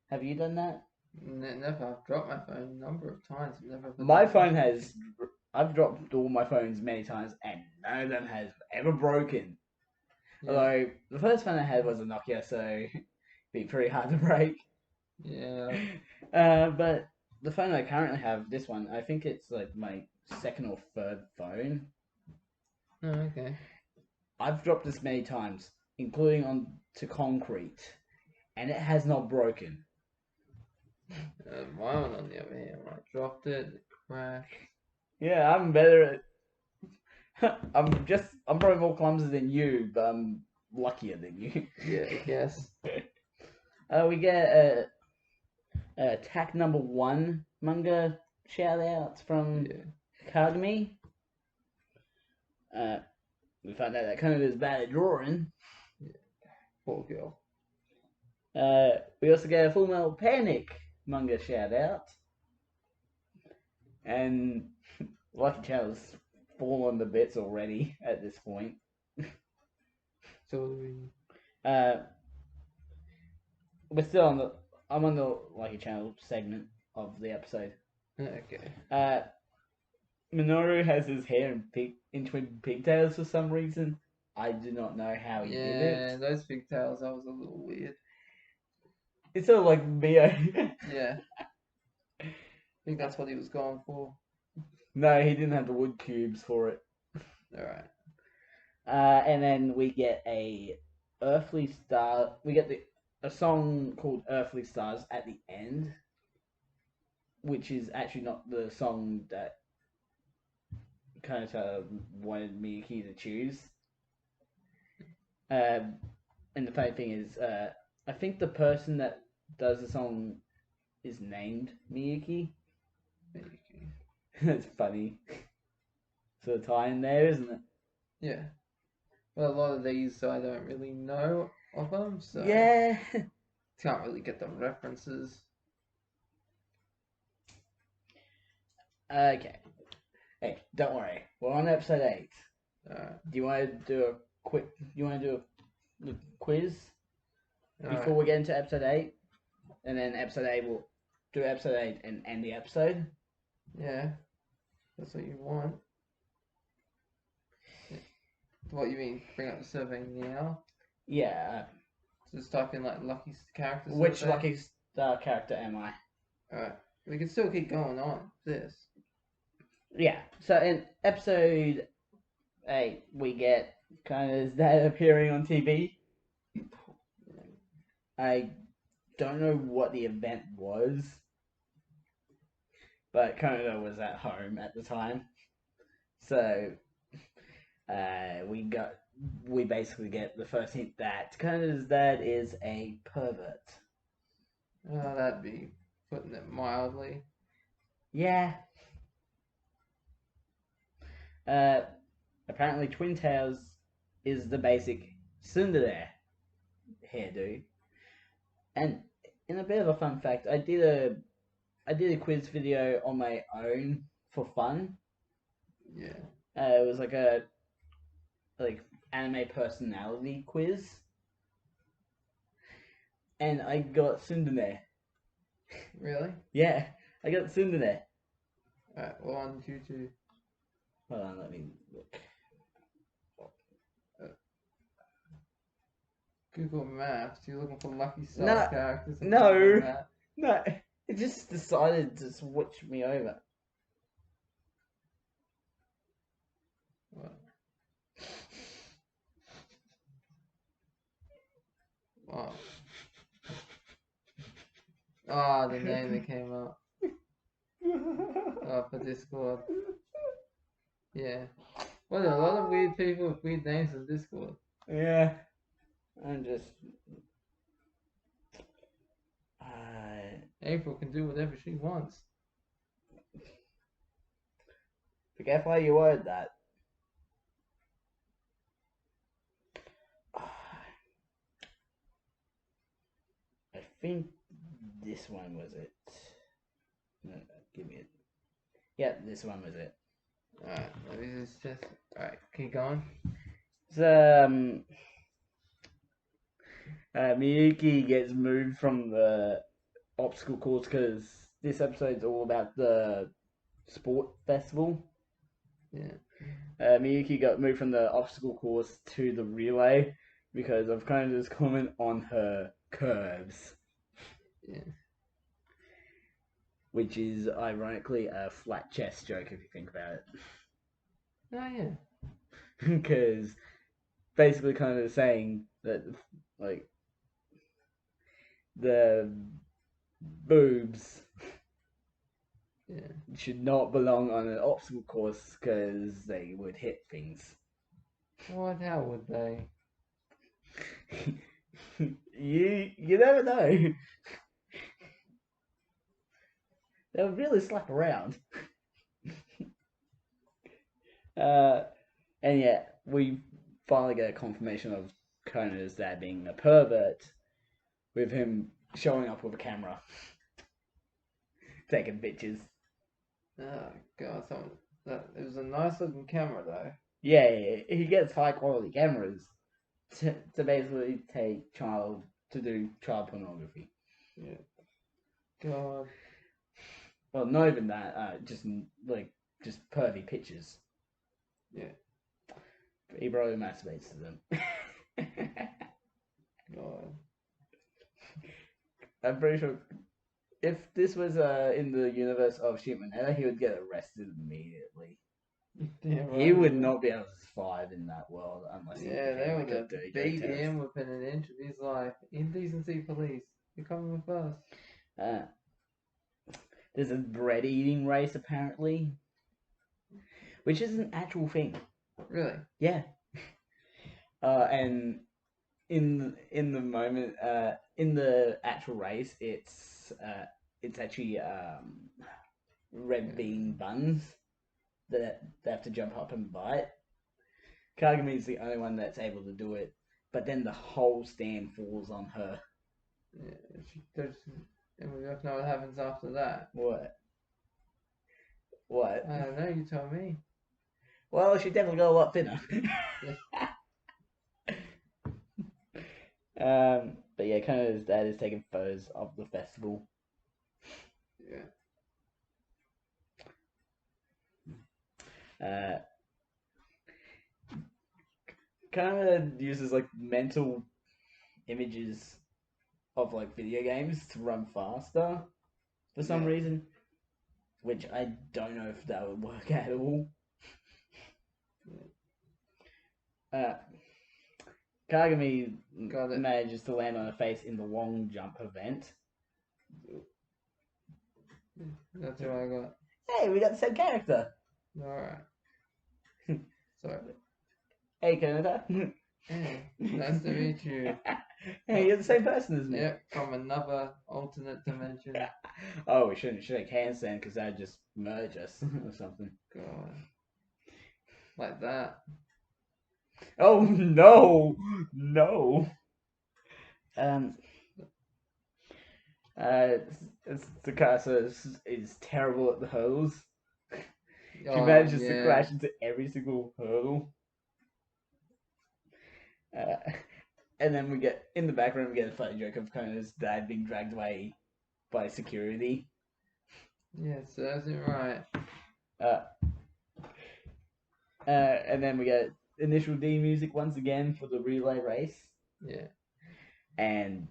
Have you done that? Never. I've dropped my phone a number of times. My phone has. I've dropped all my phones many times, and none of them has ever broken. Yeah. Although the first phone I had was a Nokia, so it'd be pretty hard to break. Yeah. But the phone I currently have, this one, I think it's like my second or third phone. Oh, okay. I've dropped this many times, including onto concrete, and it has not broken. My one, on the other hand, I dropped it, it crashed. Yeah, I'm better at I'm probably more clumsy than you, but I'm luckier than you. Yeah, I guess. We get attack number 1 manga shout outs from Yeah. Kagami. We found out that kind of is bad at drawing. Poor girl. We also get a Full Metal Panic manga shout out. And Lucky Channel's fallen to bits already at this point. So We're still on the. I'm on the Lucky Channel segment of the episode. okay. Minoru has his hair in twin pigtails for some reason. I do not know how he did it. Yeah, those pigtails, that was a little weird. It's sort of like Mio. Yeah. I think that's what he was going for. No, he didn't have the wood cubes for it. Alright. And then we get a Earthly Star. We get a song called Earthly Stars at the end, which is actually not the song that Kanata wanted Miyuki to choose. And the funny thing is, I think the person that does the song is named Miyuki. That's funny. Sort of tie in there, isn't it? Yeah. Well, a lot of these I don't really know of them, so Yeah. can't really get the references. Okay. Hey, don't worry. We're on episode 8. Alright. Do you want to do a quick? You want to do a quiz before Alright. we get into episode 8, and then episode 8 will do episode 8 and end the episode. Yeah. That's what you want. What you mean? Bring up the survey now? Yeah. Just type in like lucky characters. Which lucky star character am I? Alright. We can still keep going on this. Yeah. So in episode 8, we get kind of his dad appearing on TV. I don't know what the event was, but Kono was at home at the time. So we basically get the first hint that Kono's dad is a pervert. That'd be putting it mildly. Yeah. Apparently Twin Towers is the basic tsundere hairdo. And in a bit of a fun fact, I did a quiz video on my own for fun. Yeah. It was like a anime personality quiz, and I got tsundere. Really? Yeah, I got tsundere. Alright, 1, 2, 2. Hold on, let me look. Google Maps. You're looking for lucky star No, characters. no. No, it just decided to switch me over. What? Wow. Ah, the name that came up. Oh, for Discord. Yeah. Well, there are a lot of weird people with weird names on Discord. Yeah, I'm just. April can do whatever she wants. Be careful how you word that. I think this one was it. No, give me it. Yeah, this one was it. Alright, this is just. Alright, keep going. So, Miyuki gets moved from the obstacle course because this episode's all about the sport festival. Yeah. Miyuki got moved from the obstacle course to the relay because of kind of this comment on her curves. Yeah. Which is ironically a flat chest joke if you think about it. Oh, yeah. Because basically kind of saying that, like, the boobs Yeah. should not belong on an obstacle course because they would hit things. What? How would they? You never know. They would really slap around. And yeah, we finally get a confirmation of Kona's dad being a pervert, with him showing up with a camera, taking pictures. Oh god, it was a nice looking camera though. Yeah, he gets high quality cameras to basically to do child pornography. Yeah. God. Well, not even that. Just pervy pictures. Yeah. He probably masturbates to them. God. I'm pretty sure if this was in the universe of Shipmanetta, he would get arrested immediately. Yeah, right, He would yeah. not be able to survive in that world unless he Yeah, they became would like a have dirty beat terrorist. him within an inch of his life. Indecency police. You're coming with us. There's a bread eating race apparently, which is an actual thing. Really? Yeah. And in the moment, in the actual race, it's actually red bean buns that they have to jump up and bite. Kagami is the only one that's able to do it, but then the whole stand falls on her. Yeah, and we don't know what happens after that. What? I don't know, you tell me. Well, she definitely got a lot thinner. But yeah, kind of his dad is taking photos of the festival. Yeah. Kind of uses like mental images of like video games to run faster for some reason, which I don't know if that would work at all. Kagami manages to land on her face in the long jump event. That's what I got. Hey, we got the same character. Alright. Sorry. Hey, Canada. Hey, nice to meet you. Hey, you're the same person as me. Yep, from another alternate dimension. Oh, we shouldn't shake hands then, because that'd just merge us or something. God. Like that. Oh no, no. Tsukasa is terrible at the hurdles. She manages to crash into every single hurdle. And then we get, in the background, we get a funny joke of Kona's dad being dragged away by security. Yeah, serves him right. And then we get initial D music once again for the relay race. Yeah. And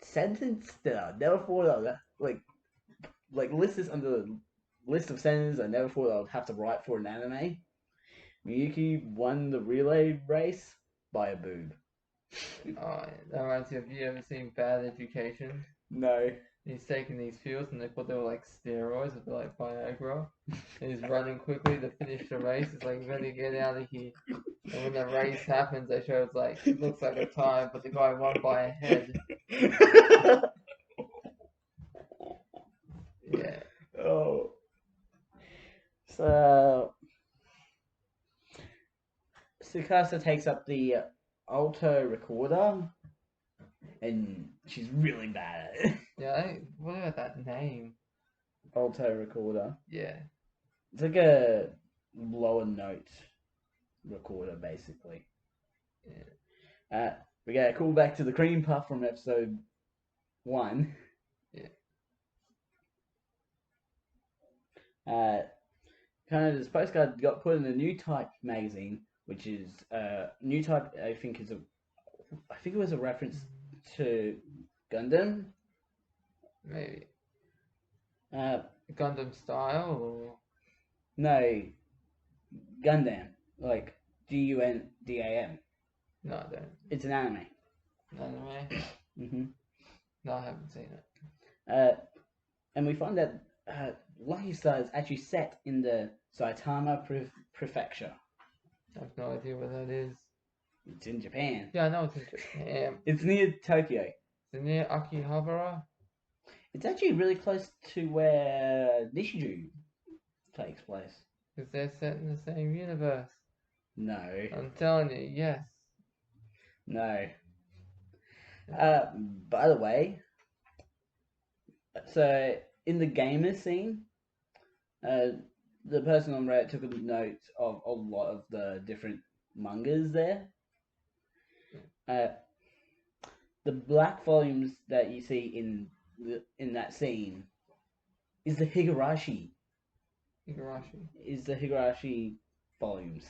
sentence that I never thought of, like list this under the list of sentences I never thought I would have to write for an anime. Miyuki won the relay race by a boob. Oh, that reminds me of, you ever seen Bad Education? No. He's taking these pills and they thought they were like steroids, or like Viagra. And he's running quickly to finish the race. It's like, ready to get out of here. And when the race happens, they show it's like, it looks like a tie, but the guy won by a head. Yeah. Oh. So Tsukasa takes up the alto recorder, and she's really bad at it. Yeah, what about that name? Alto recorder. Yeah. It's like a lower note recorder, basically. Yeah. We get a call back to the cream puff from episode 1. Yeah. Kind of this postcard got put in a New Type magazine, which is New Type. I think it was a reference to Gundam. Maybe. Gundam style, or No, Gundam, like Gundam. no, I don't. It's an anime. Anime? Mhm. No, I haven't seen it. And we find that Lucky Star is actually set in the Saitama Prefecture. I have no idea where that is. It's in Japan. Yeah, I know it's in Japan. It's near Tokyo. Is it near Akihabara? It's actually really close to where Nishiju takes place. Because they're set in the same universe. No. I'm telling you, yes. No. By the way, so in the gamer scene, the person on Reddit took a note of a lot of the different mangas there. The black volumes that you see in that scene is the Higurashi. Higurashi. Is the Higurashi volumes,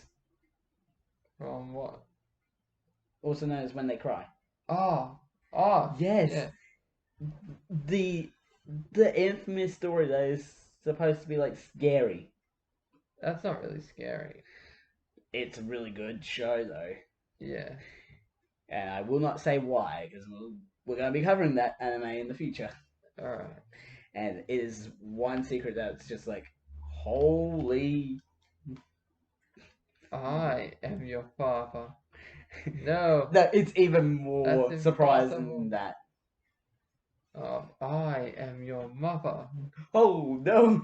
From what? also known as When They Cry. Oh, Yes. yeah. The infamous story that is supposed to be like scary. That's not really scary. It's a really good show though, Yeah. and I will not say why because we're going to be covering that anime in the future. Alright. And it is one secret that's just like, holy. I am your father. No. No, it's even more That's surprising impossible. than that. I am your mother. Oh no,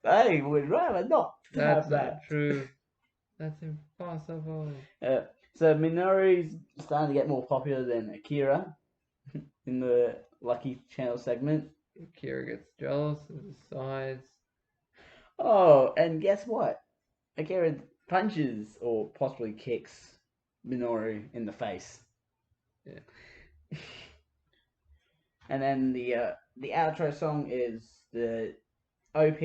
I would rather not That's have not that. true. That's impossible. So Minori's starting to get more popular than Akira in the Lucky Channel segment. Kira gets jealous and decides. Oh, and guess what? Akira punches or possibly kicks Minoru in the face. Yeah. And then the outro song is the OP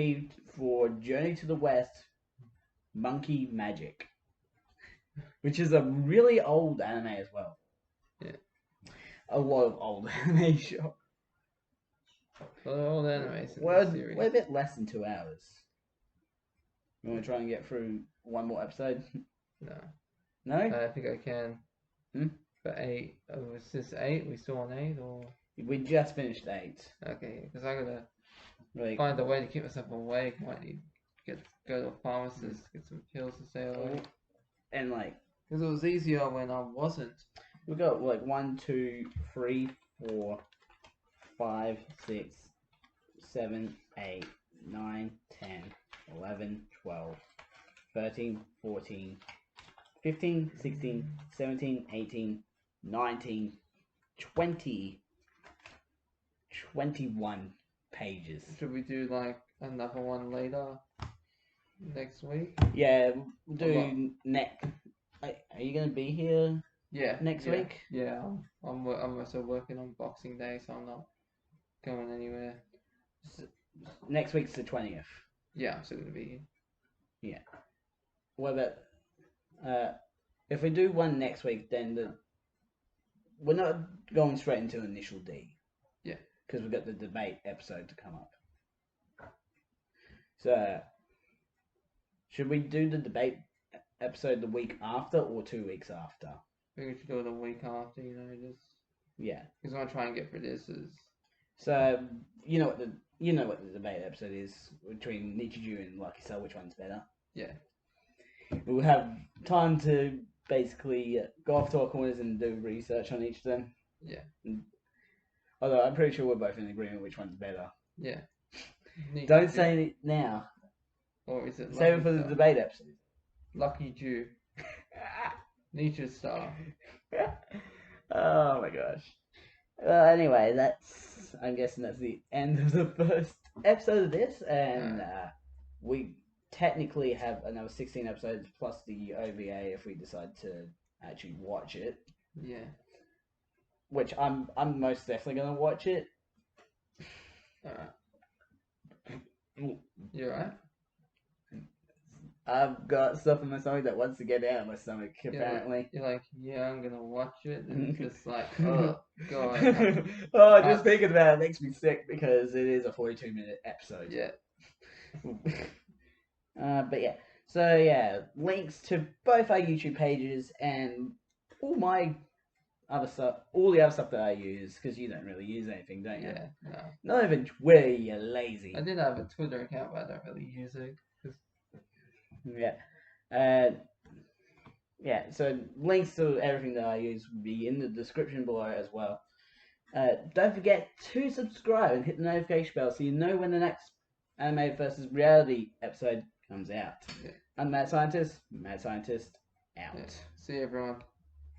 for Journey to the West, Monkey Magic, which is a really old anime as well. Yeah. A lot of old anime show. All the animes in We're the series. a bit less than 2 hours. You want to try and get through one more episode? No. No? I think I can. Hmm? But 8. Was this 8? We still on 8 or? We just finished 8. Okay, because I gotta Like, find a way to keep myself awake. Might need to go to a pharmacist, get some pills to stay awake. and like, Because it was easier when I wasn't. we got like 1, 2, 3, 4, 5, 6, 7, 8, 9, 10, 11, 12, 13, 14, 15, 16, 17, 18, 19, 20, 21 pages. Should we do like another one later? Next week? Yeah, we'll A lot. do next. Are you going to be here Yeah. next yeah, week? Yeah, I'm also working on Boxing Day, so I'm not going anywhere. Next week's the 20th. Yeah, I'm still gonna be here. What about if we do one next week, then we're not going straight into Initial D. Yeah. Because we've got the debate episode to come up. So, should we do the debate episode the week after or 2 weeks after? I think we should do it a week after, just Yeah. because I want to try and get producers. So you know what the debate episode is between Nichiju and Lucky Star. Which one's better? Yeah. We'll have time to basically go off to our corners and do research on each of them. Yeah. Although I'm pretty sure we're both in agreement which one's better. Yeah. Don't say it now. Or is it Save it Lucky for the Star? debate episode. Lucky Jew. Nietzsche Star. Oh my gosh. Anyway, I'm guessing that's the end of the first episode of this, and we technically have another 16 episodes plus the OVA if we decide to actually watch it. Yeah. Which I'm most definitely gonna watch it. Alright. You alright? I've got stuff in my stomach that wants to get out of my stomach, apparently. You're like, yeah, I'm gonna watch it, and it's just like, oh god. Oh, just thinking about it makes me sick because it is a 42-minute episode. Yeah. But yeah, so yeah, links to both our YouTube pages and all my other stuff, all the other stuff that I use, because you don't really use anything, don't you? Yeah, no. Not even Twitter, you lazy. I did have a Twitter account, but I don't really use it. Yeah. Yeah, so links to everything that I use will be in the description below as well. Don't forget to subscribe and hit the notification bell so you know when the next Animated versus Reality episode comes out. Yeah. I'm Mad Scientist, out. Yeah. See you, everyone.